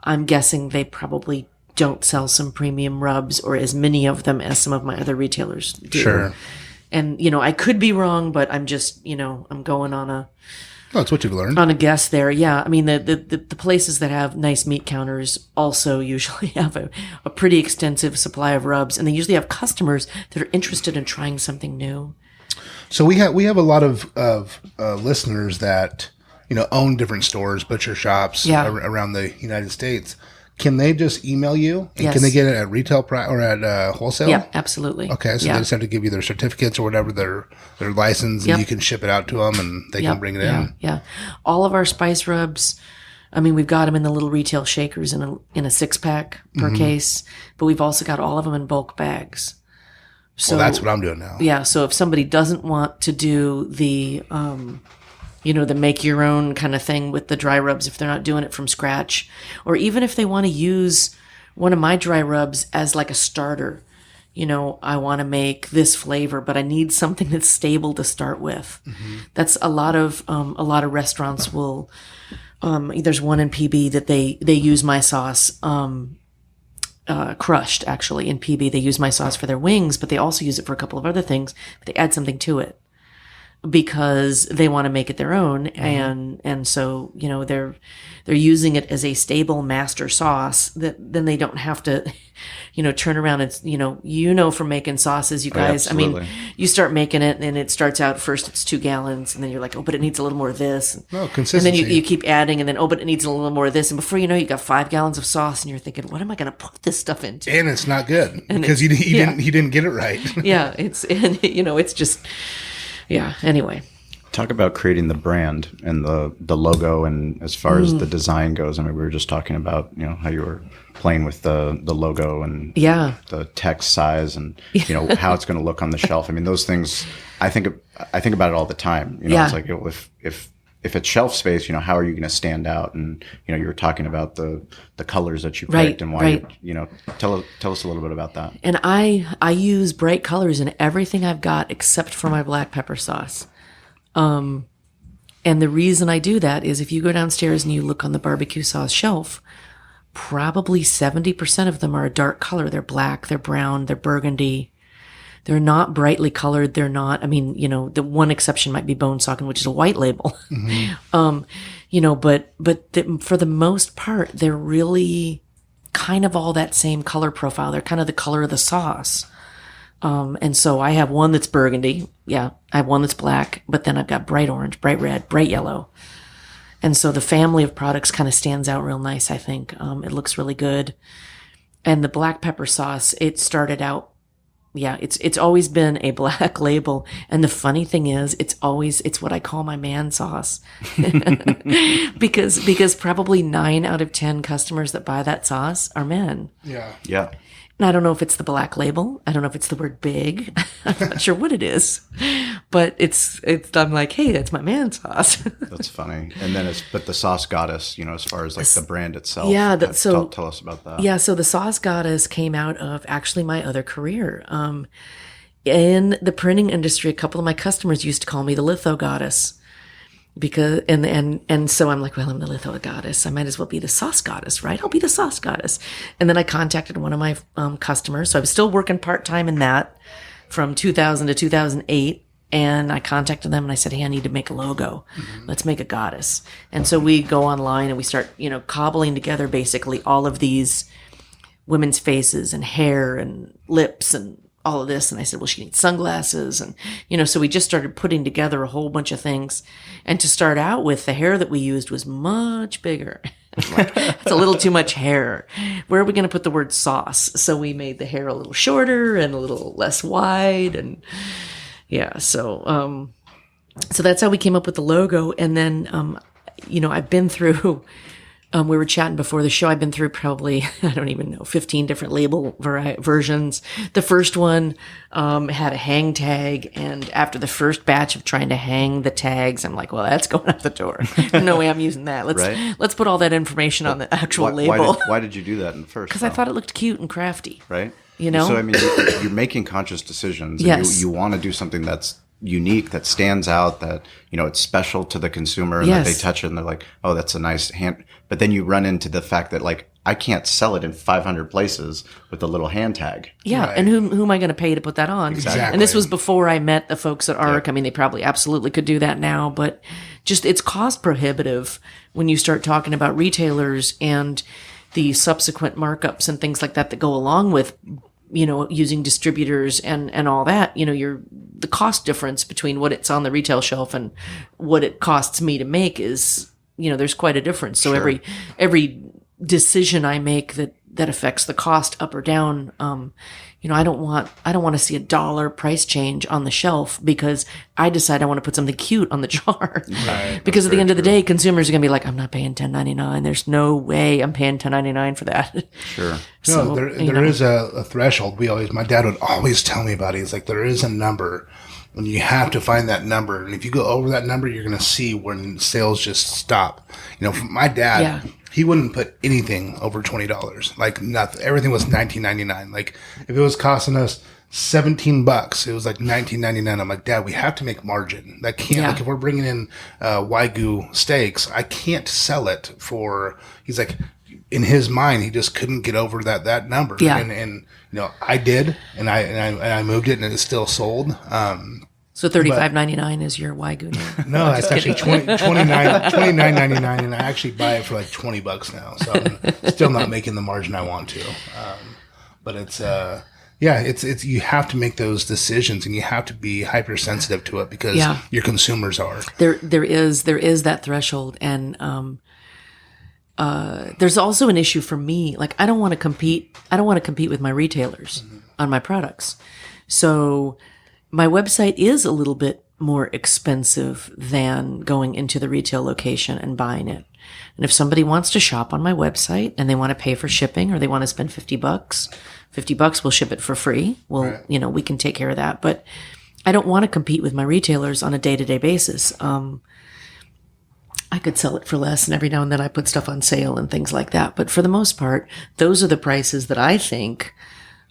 I'm guessing they probably don't sell some premium rubs or as many of them as some of my other retailers do. Sure. And, you know, I could be wrong, but I'm just, you know, I'm going on a That's what you've learned. on a guess there. Yeah. I mean, the places that have nice meat counters also usually have a pretty extensive supply of rubs, and they usually have customers that are interested in trying something new. So we have a lot of listeners that, you know, own different stores, butcher shops around the United States. Can they just email you? And Yes. Can they get it at retail price or at wholesale? Yeah, absolutely. Okay, so yeah. they just have to give you their certificates or whatever, their license, Yep. and you can ship it out to them, and they can bring it in. Yeah. All of our spice rubs, I mean, we've got them in the little retail shakers in a 6-pack Mm-hmm. per case, but we've also got all of them in bulk bags. So Well, that's what I'm doing now. yeah. So if somebody doesn't want to do the, you know, the make your own kind of thing with the dry rubs, if they're not doing it from scratch, or even if they want to use one of my dry rubs as like a starter, you know, I want to make this flavor, but I need something that's stable to start with. Mm-hmm. That's a lot of restaurants will, there's one in PB that they use my sauce, crushed actually in PB. They use my sauce for their wings, but they also use it for a couple of other things, but they add something to it. because they want to make it their own. And so, they're using it as a stable master sauce that then they don't have to, turn around and, from making sauces, you guys, absolutely. you start making it and it starts out first, it's 2 gallons and then you're like, oh, but it needs a little more of this. No, And consistency. then you keep adding and then, oh, but it needs a little more of this. And before you know, you got 5 gallons of sauce and you're thinking, what am I going to put this stuff into? And it's not good because he didn't get it right. Yeah. It's just, yeah. Anyway. Talk about creating the brand and the logo, and as far as the design goes. I mean, we were just talking about how you were playing with the logo and the text size and how it's going to look on the shelf. I mean, those things. I think about it all the time. It's like if it's shelf space, how are you going to stand out? And you were talking about the colors that you picked and why. Tell us a little bit about that. And I use bright colors in everything I've got except for my black pepper sauce. And the reason I do that is if you go downstairs and you look on the barbecue sauce shelf, probably 70% of them are a dark color. They're black, they're brown, they're burgundy. They're not brightly colored. They're not, the one exception might be Bone Sockin', which is a white label. But for the most part, they're really kind of all that same color profile. They're kind of the color of the sauce. And so I have one that's burgundy. Yeah. I have one that's black, but then I've got bright orange, bright red, bright yellow. And so the family of products kind of stands out real nice, I think. It looks really good. And the black pepper sauce, it started out, it's always been a black label. And the funny thing is, it's what I call my man sauce. because probably 9 out of 10 customers that buy that sauce are men. Yeah. Yeah. And I don't know if it's the black label. I don't know if it's the word big. I'm not sure what it is, but it's, I'm like, hey, that's my man sauce. That's funny. And then but the Sauce Goddess, as far as like the brand itself. Yeah. Tell us about that. Yeah. So the Sauce Goddess came out of actually my other career. In the printing industry, a couple of my customers used to call me the Litho Goddess. Because and so I'm like, well, I'm the Litho Goddess. I might as well be the Sauce Goddess, right? I'll be the Sauce Goddess. And then I contacted one of my customers. So I was still working part-time in that from 2000 to 2008. And I contacted them and I said, hey, I need to make a logo. Let's make a goddess. And so we go online and we start, cobbling together basically all of these women's faces and hair and lips and all of this. And I said, well, she needs sunglasses. And, so we just started putting together a whole bunch of things. And to start out with, the hair that we used was much bigger. I'm like, it's a little too much hair. Where are we going to put the word sauce? So we made the hair a little shorter and a little less wide. And so that's how we came up with the logo. And then, I've been through, we were chatting before the show. I've been through probably, 15 different label versions. The first one had a hang tag. And after the first batch of trying to hang the tags, I'm like, well, that's going out the door. No way I'm using that. Let's put all that information on the actual label. Why did you do that in first? Because I thought it looked cute and crafty. Right. So, I mean, you're making conscious decisions. Yes. And you want to do something that's unique, that stands out, that, it's special to the consumer, and that they touch it and they're like, oh, that's a nice hand. But then you run into the fact that, like, I can't sell it in 500 places with a little hand tag. Yeah. Right. And who am I going to pay to put that on? Exactly. And this was before I met the folks at ARC. Yeah. I mean, they probably absolutely could do that now, but just it's cost prohibitive when you start talking about retailers and the subsequent markups and things like that go along with, using distributors and all that. The cost difference between what it's on the retail shelf and what it costs me to make is, there's quite a difference. So Sure. every decision I make that affects the cost up or down, I don't want to see $1 price change on the shelf because I decide I want to put something cute on the jar. Right. Because at the end of the day, consumers are going to be like, I'm not paying $10.99. There's no way I'm paying $10.99 for that. Sure. No, there is a threshold. My dad would always tell me about it. He's like, there is a number when you have to find that number. And if you go over that number, you're going to see when sales just stop. For my dad, he wouldn't put anything over $20. Like nothing. Everything was $19.99. Like if it was costing us $17, it was like $19.99. I'm like, Dad, we have to make margin. That can't, like if we're bringing in Wagyu steaks, I can't sell it for, he's like, in his mind, he just couldn't get over that number. Yeah. And I did, and I moved it and it's still sold. So $35.99 is your Wagyu now. No, that's actually $29.99, and I actually buy it for like $20 now. So I'm still not making the margin I want to. But it's it's you have to make those decisions, and you have to be hypersensitive to it because your consumers are. There is that threshold, and there's also an issue for me. Like I don't want to compete with my retailers on my products. So my website is a little bit more expensive than going into the retail location and buying it. And if somebody wants to shop on my website and they want to pay for shipping or they want to spend $50, we'll ship it for free. Well, we can take care of that. But I don't want to compete with my retailers on a day-to-day basis. I could sell it for less, and every now and then I put stuff on sale and things like that. But for the most part, those are the prices that I think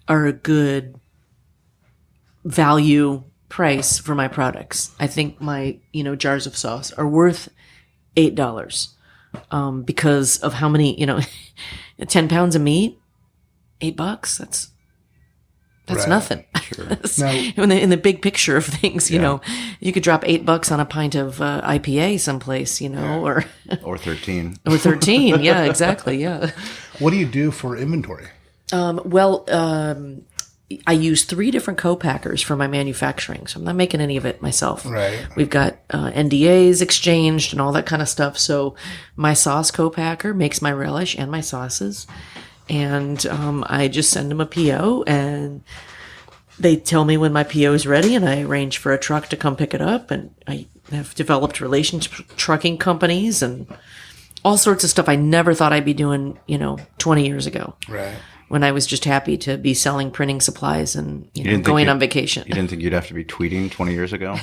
are a good value price for my products. I think my, jars of sauce are worth $8 because of how many, 10 pounds of meat, $8. That's nothing. Sure. In the big picture of things, you could drop $8 on a pint of IPA someplace, or 13. Or 13. Yeah, exactly. Yeah. What do you do for inventory? I use 3 different co-packers for my manufacturing, so I'm not making any of it myself. Right. We've got NDAs exchanged and all that kind of stuff. So my sauce co-packer makes my relish and my sauces, and I just send them a PO, and they tell me when my PO is ready, and I arrange for a truck to come pick it up. And I have developed relations with trucking companies and all sorts of stuff I never thought I'd be doing, 20 years ago. Right. When I was just happy to be selling printing supplies and going on vacation. You didn't think you'd have to be tweeting 20 years ago?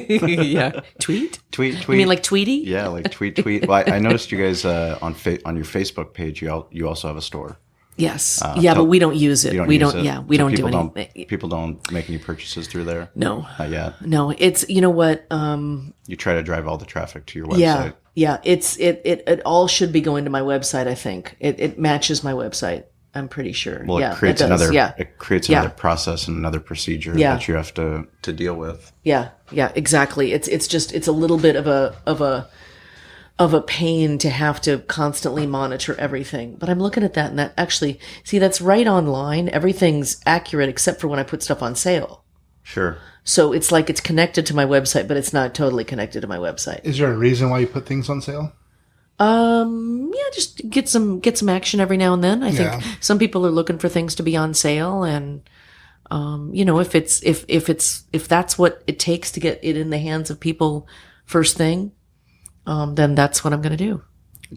Yeah. Tweet? Tweet. You mean like Tweety? Yeah, like tweet. Well, I noticed you guys on your Facebook page, you also have a store. Yes. But we don't use it. We don't do anything. People don't make any purchases through there? No. Not yet? No. It's, you know what? You try to drive all the traffic to your website. Yeah. It all should be going to my website, I think. It matches my website. I'm pretty sure. Well, it creates another process and another procedure that you have to deal with. Yeah, exactly. It's a little bit of a pain to have to constantly monitor everything. But I'm looking at that, and that actually, that's right online. Everything's accurate except for when I put stuff on sale. Sure. So it's like it's connected to my website, but it's not totally connected to my website. Is there a reason why you put things on sale? Just get some action every now and then. I think some people are looking for things to be on sale, and if that's what it takes to get it in the hands of people first thing, then that's what I'm going to do.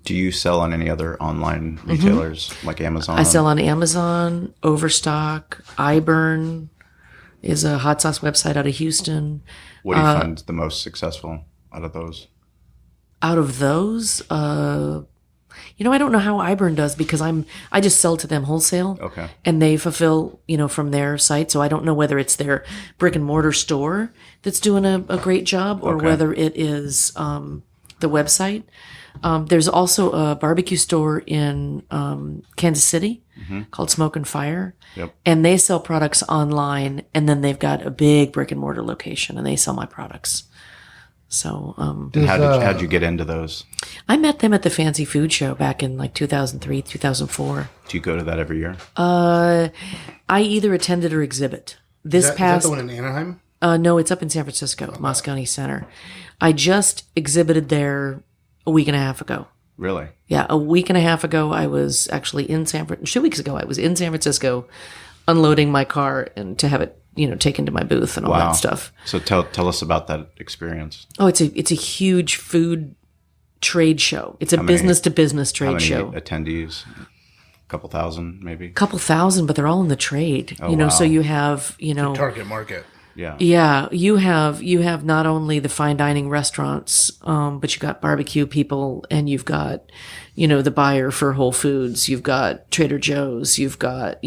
Do you sell on any other online retailers like Amazon? I sell on Amazon, Overstock, iBurn is a hot sauce website out of Houston. What do you find the most successful out of those? Out of those, I don't know how iBurn does because I just sell to them wholesale. Okay. And they fulfill, from their site. So I don't know whether it's their brick and mortar store that's doing a great job or whether it is the website. There's also a barbecue store in Kansas City called Smoke and Fire. Yep. And they sell products online, and then they've got a big brick and mortar location, and they sell my products. So, how'd you get into those? I met them at the Fancy Food Show back in like 2003, 2004. Do you go to that every year? I either attended or exhibit. Is that the one in Anaheim? No, it's up in San Francisco, Moscone Center. I just exhibited there a week and a half ago. Really? Yeah, a week and a half ago, I was actually in 2 weeks ago, I was in San Francisco unloading my car and to have it taken to my booth and all that stuff. So tell us about that experience. Oh, it's a huge food trade show. It's a business to business trade show. How many attendees? A couple thousand, maybe. A couple thousand, but they're all in the trade. So you have the target market. Yeah. Yeah, you have not only the fine dining restaurants, but you've got barbecue people, and you've got the buyer for Whole Foods. You've got Trader Joe's. You've got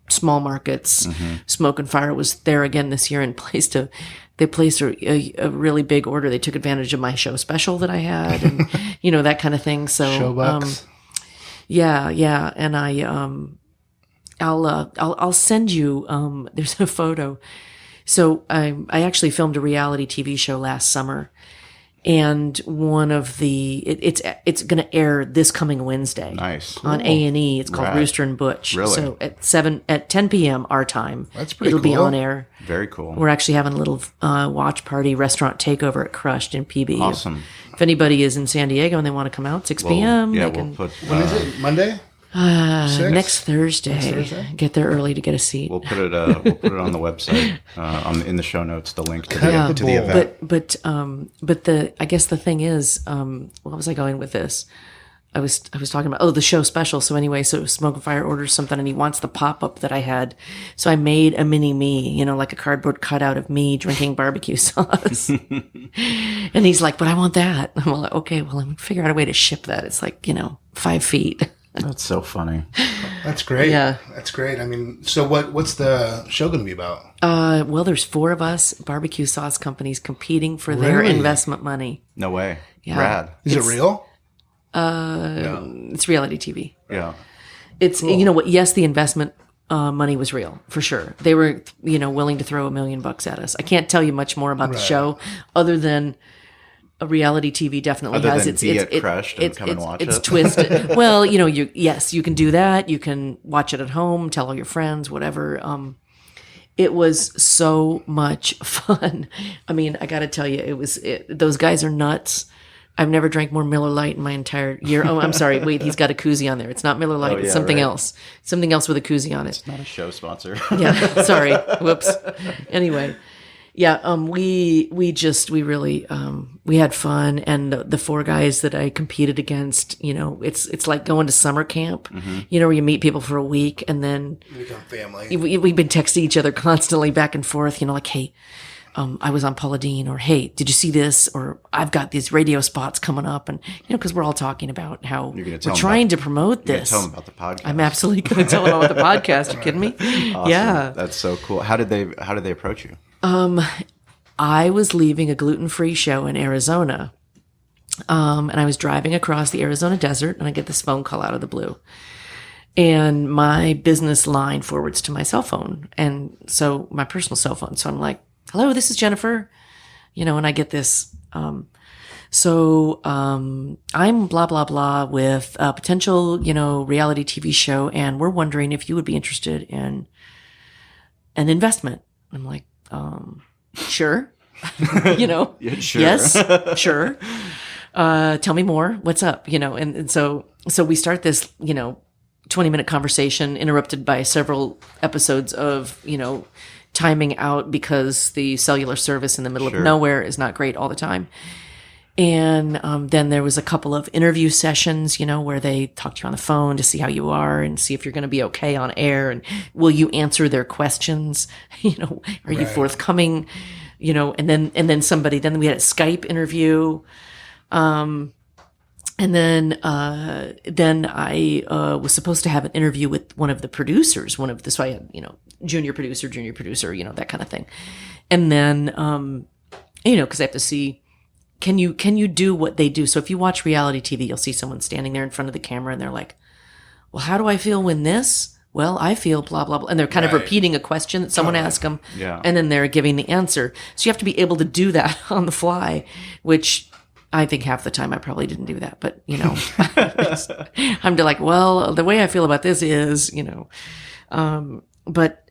small markets. Smoke and Fire was there again this year and placed a really big order. They took advantage of my show special that I had, and that kind of thing. So Showbucks. Yeah, and I'll send you. There's a photo. So I actually filmed a reality TV show last summer, and one of it's going to air this coming Wednesday. Nice. On A&E. It's called Right. Rooster and Butch. Really? So at 10 p.m. our time. That's pretty It'll be cool. on air. Very cool. We're actually having a little watch party restaurant takeover at Crushed in PB. Awesome. If anybody is in San Diego and they want to come out 6 p.m. Yeah, they we'll can, put When is it? Monday? next Thursday. Get there early to get a seat. we'll put it on the website in the show notes. The link to Yeah. the event. But I guess the thing is, where was I going with this? I was talking about the show special. So anyway, Smoke and Fire orders something and he wants the pop up that I had. So I made a mini me, like a cardboard cutout of me drinking barbecue sauce. And he's like, "But I want that." I'm like, "Okay, well, I'm gonna figure out a way to ship that." It's like 5 feet. That's so funny. That's great. Yeah. That's great. I mean, so what's the show going to be about? Well, there's 4 of us barbecue sauce companies competing for their Really? investment money. No way. Yeah. Rad. Is it real? It's reality TV. Yeah. It's what? Yes, the investment money was real for sure. They were willing to throw $1 million at us. I can't tell you much more about the show other than a reality TV definitely Other has than its be at Crushed and come and watch it's it. twisted. Well, you can do that. You can watch it at home, tell all your friends, whatever. It was so much fun. I mean, I got to tell you, those guys are nuts. I've never drank more Miller Lite in my entire year. Oh, I'm sorry. Wait, he's got a koozie on there. It's not Miller Lite. It's something else. Something else with a koozie on it. Not a show sponsor. Yeah. Sorry. Whoops. Anyway. Yeah. We really, we had fun. And the 4 guys that I competed against, it's like going to summer camp, where you meet people for a week and then You become family. we've been texting each other constantly back and forth, like, "Hey, I was on Paula Deen," or "Hey, did you see this?" Or "I've got these radio spots coming up." And, because we're all talking about how we're trying to promote this. Tell them about the podcast. I'm absolutely going to tell them about the podcast. Are you kidding me? Awesome. Yeah. That's so cool. How did they approach you? I was leaving a gluten-free show in Arizona. And I was driving across the Arizona desert and I get this phone call out of the blue. And my business line forwards to my cell phone. And so my personal cell phone. So I'm like, "Hello, this is Jennifer." And I get this. I'm blah, blah, blah with a potential, reality TV show. And we're wondering if you would be interested in an investment. I'm like, sure. Yeah, sure. Yes, sure. Tell me more. What's up? And so we start this, 20-minute conversation interrupted by several episodes of, timing out because the cellular service in the middle of nowhere is not great all the time. And then there was a couple of interview sessions, where they talk to you on the phone to see how you are and see if you're going to be okay on air and will you answer their questions? Are you forthcoming? And then we had a Skype interview. And then I was supposed to have an interview with one of the producers, so I had, junior producer, that kind of thing. And then, because I have to see, can you do what they do? So if you watch reality TV, you'll see someone standing there in front of the camera and they're like, "Well, how do I feel when this?" "Well, I feel blah, blah, blah." And they're kind of repeating a question that someone asked them. Yeah. And and then they're giving the answer. So you have to be able to do that on the fly, which I think half the time I probably didn't do that. But, I'm like, well, the way I feel about this is, but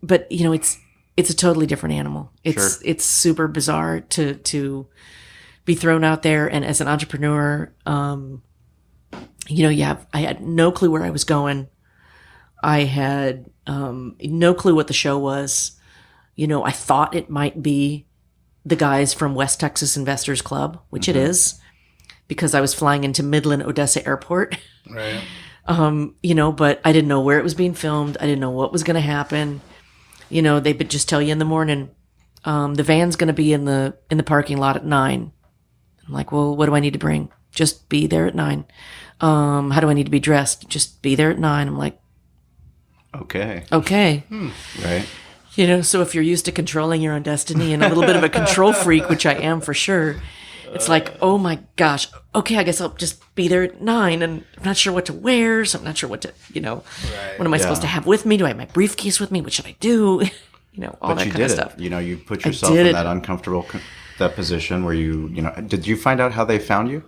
it's a totally different animal. It's super bizarre to be thrown out there. And as an entrepreneur, I had no clue where I was going. I had no clue what the show was. I thought it might be the guys from West Texas Investors Club, which it is, because I was flying into Midland Odessa Airport. Right. But I didn't know where it was being filmed. I didn't know what was going to happen. They would just tell you in the morning, the van's going to be in the parking lot at 9. I'm like, "Well, what do I need to bring?" "Just be there at 9. How do I need to be dressed?" "Just be there at 9. I'm like, Okay. Right. So if you're used to controlling your own destiny and a little bit of a control freak, which I am for sure, it's like, oh my gosh, okay, I guess I'll just be there at 9 and I'm not sure what to wear. So I'm not sure what to, what am I supposed to have with me? Do I have my briefcase with me? What should I do? all but that you kind of did stuff. it. You put yourself did in it. that uncomfortable that position where did you find out how they found you?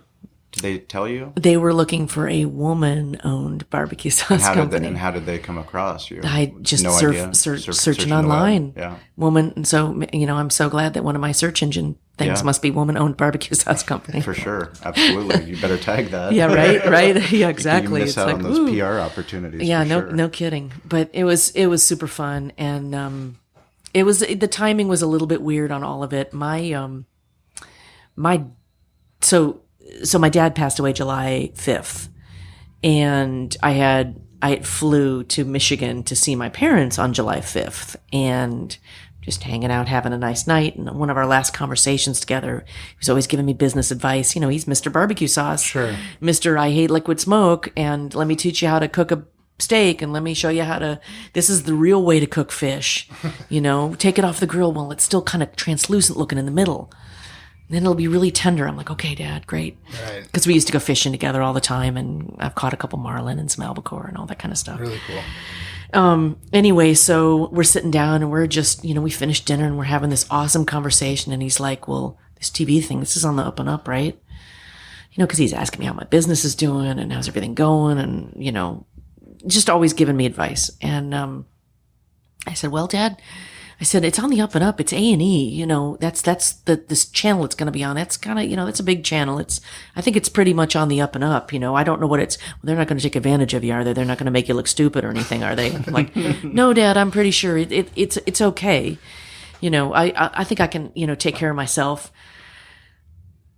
Did they tell you? They were looking for a woman-owned barbecue sauce company. How did they come across you? I just No idea. searching online. Yeah. Woman. And so, I'm so glad that one of my search engine things Yeah. must be woman-owned barbecue sauce company. For sure. Absolutely. You better tag that. Yeah, right. Yeah, exactly. You miss out on those ooh. PR opportunities. Yeah, for sure. no kidding. But it was super fun, and the timing was a little bit weird on all of it. So my dad passed away July 5th, and I flew to Michigan to see my parents on July 5th, and just hanging out, having a nice night. And one of our last conversations together, he was always giving me business advice. He's Mr. Barbecue Sauce. Sure. Mr. I hate liquid smoke, and let me teach you how to cook a steak, and let me show you this is the real way to cook fish. Take it off the grill while it's still kind of translucent looking in the middle. And then it'll be really tender. I'm like, okay, Dad, great. Right. Because we used to go fishing together all the time, and I've caught a couple marlin and some albacore and all that kind of stuff. Really cool. Anyway, so we're sitting down, and we're just, we finished dinner, and we're having this awesome conversation. And he's like, well, this TV thing, this is on the up and up, right? Because he's asking me how my business is doing and how's everything going, and, just always giving me advice. And I said, well, Dad, it's on the up and up. It's A&E, that's this channel it's going to be on. That's kind of, that's a big channel. I think it's pretty much on the up and up. I don't know what they're not going to take advantage of you, are they? They're not going to make you look stupid or anything, are they? I'm like, no, Dad, I'm pretty sure it's okay. I think I can, take care of myself.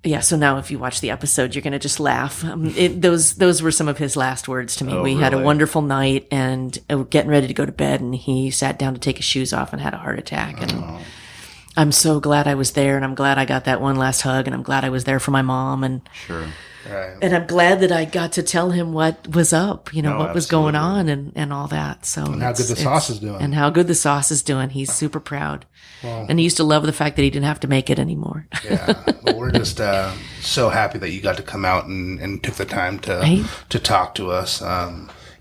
Yeah, so now if you watch the episode, you're going to just laugh. Those were some of his last words to me. We had a wonderful night, and getting ready to go to bed, and he sat down to take his shoes off and had a heart attack. And I'm so glad I was there, and I'm glad I got that one last hug, and I'm glad I was there for my mom. And Sure. Right. And I'm glad that I got to tell him what was up, what was going absolutely. on and all that. So And how good the sauce is doing. And how good the sauce is doing. He's super proud. Well, And he used to love the fact that he didn't have to make it anymore. yeah. But we're just so happy that you got to come out and took the time to Right. to talk to us.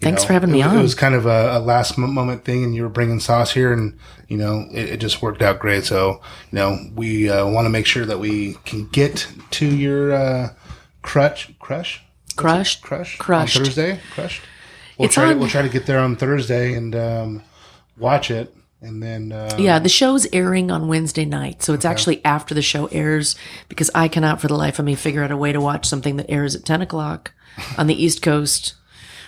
Thanks for having me on. It was kind of a last moment thing, and you were bringing sauce here, and it just worked out great. So we want to make sure that we can get to your crushed on Thursday. Crushed. We'll try to get there on Thursday and watch it, and then Yeah, the show's airing on Wednesday night. So it's actually after the show airs, because I cannot for the life of me figure out a way to watch something that airs at 10 o'clock on the East Coast.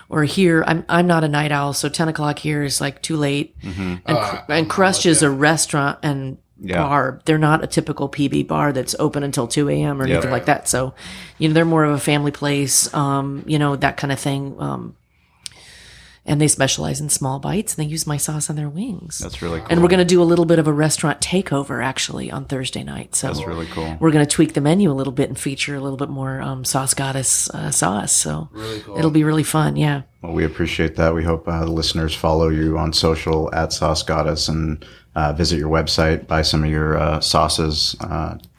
Or here, I'm not a night owl, so 10 o'clock here is like too late. Mm-hmm. And Crushed is a restaurant and bar. They're not a typical PB bar that's open until 2 a.m. or anything like that. So, they're more of a family place, that kind of thing. And they specialize in small bites, and they use my sauce on their wings. That's really cool. And we're going to do a little bit of a restaurant takeover, actually, on Thursday night. So That's really cool. We're going to tweak the menu a little bit and feature a little bit more Sauce Goddess sauce. So Really cool. It'll be really fun, yeah. Well, we appreciate that. We hope the listeners follow you on social at Sauce Goddess and visit your website, buy some of your sauces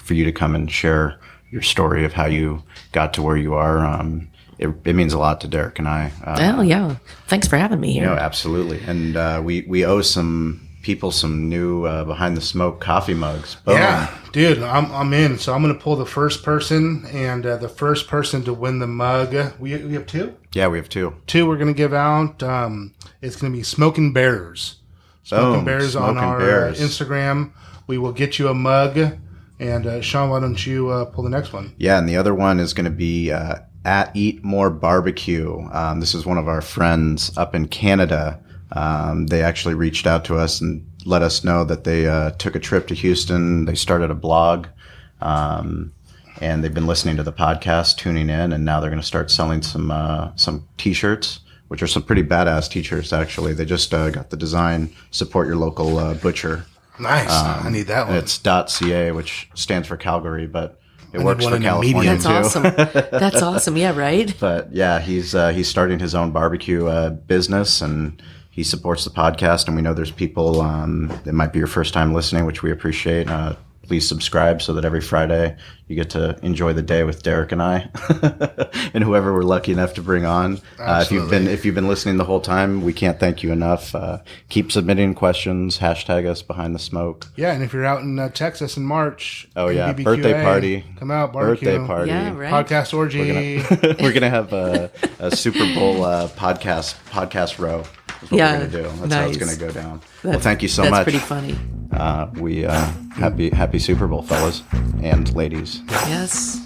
for you to come and share your story of how you got to where you are. It means a lot to Derek and I. Yeah. Thanks for having me here. Absolutely. And we owe some people some new behind the smoke coffee mugs. Boom. Yeah, dude, I'm in. So I'm gonna pull the first person, and the first person to win the mug. We have two. Yeah, we have two. Two we're gonna give out. It's gonna be Smoking Bears. Smoking Bears on our Instagram. We will get you a mug. And Sean, why don't you pull the next one? Yeah, and the other one is going to be at Eat More Barbecue. This is one of our friends up in Canada. They actually reached out to us and let us know that they took a trip to Houston. They started a blog, and they've been listening to the podcast, tuning in, and now they're going to start selling some T-shirts, which are some pretty badass T-shirts, actually. They just got the design, support your local butcher. Nice. I need that one. It's .ca, which stands for Calgary, but it works for one in the California medium. That's too. awesome. That's awesome. Yeah, right? But yeah, he's starting his own barbecue business, and he supports the podcast. And we know there's people that might be your first time listening, which we appreciate. please subscribe so that every Friday you get to enjoy the day with Derek and I and whoever we're lucky enough to bring on. If you've been listening the whole time, we can't thank you enough. Keep submitting questions. Hashtag us Behind the Smoke. Yeah, and if you're out in Texas in March, oh yeah, BBQA, birthday party, come out, barbecue. birthday party, Yeah, right. Podcast orgy. We're gonna have a Super Bowl podcast row. Is what Yeah, we're gonna do. That's how it's nice. gonna go down. Well, thank you so That's much. pretty funny. Happy Super Bowl, fellas and ladies. Yes.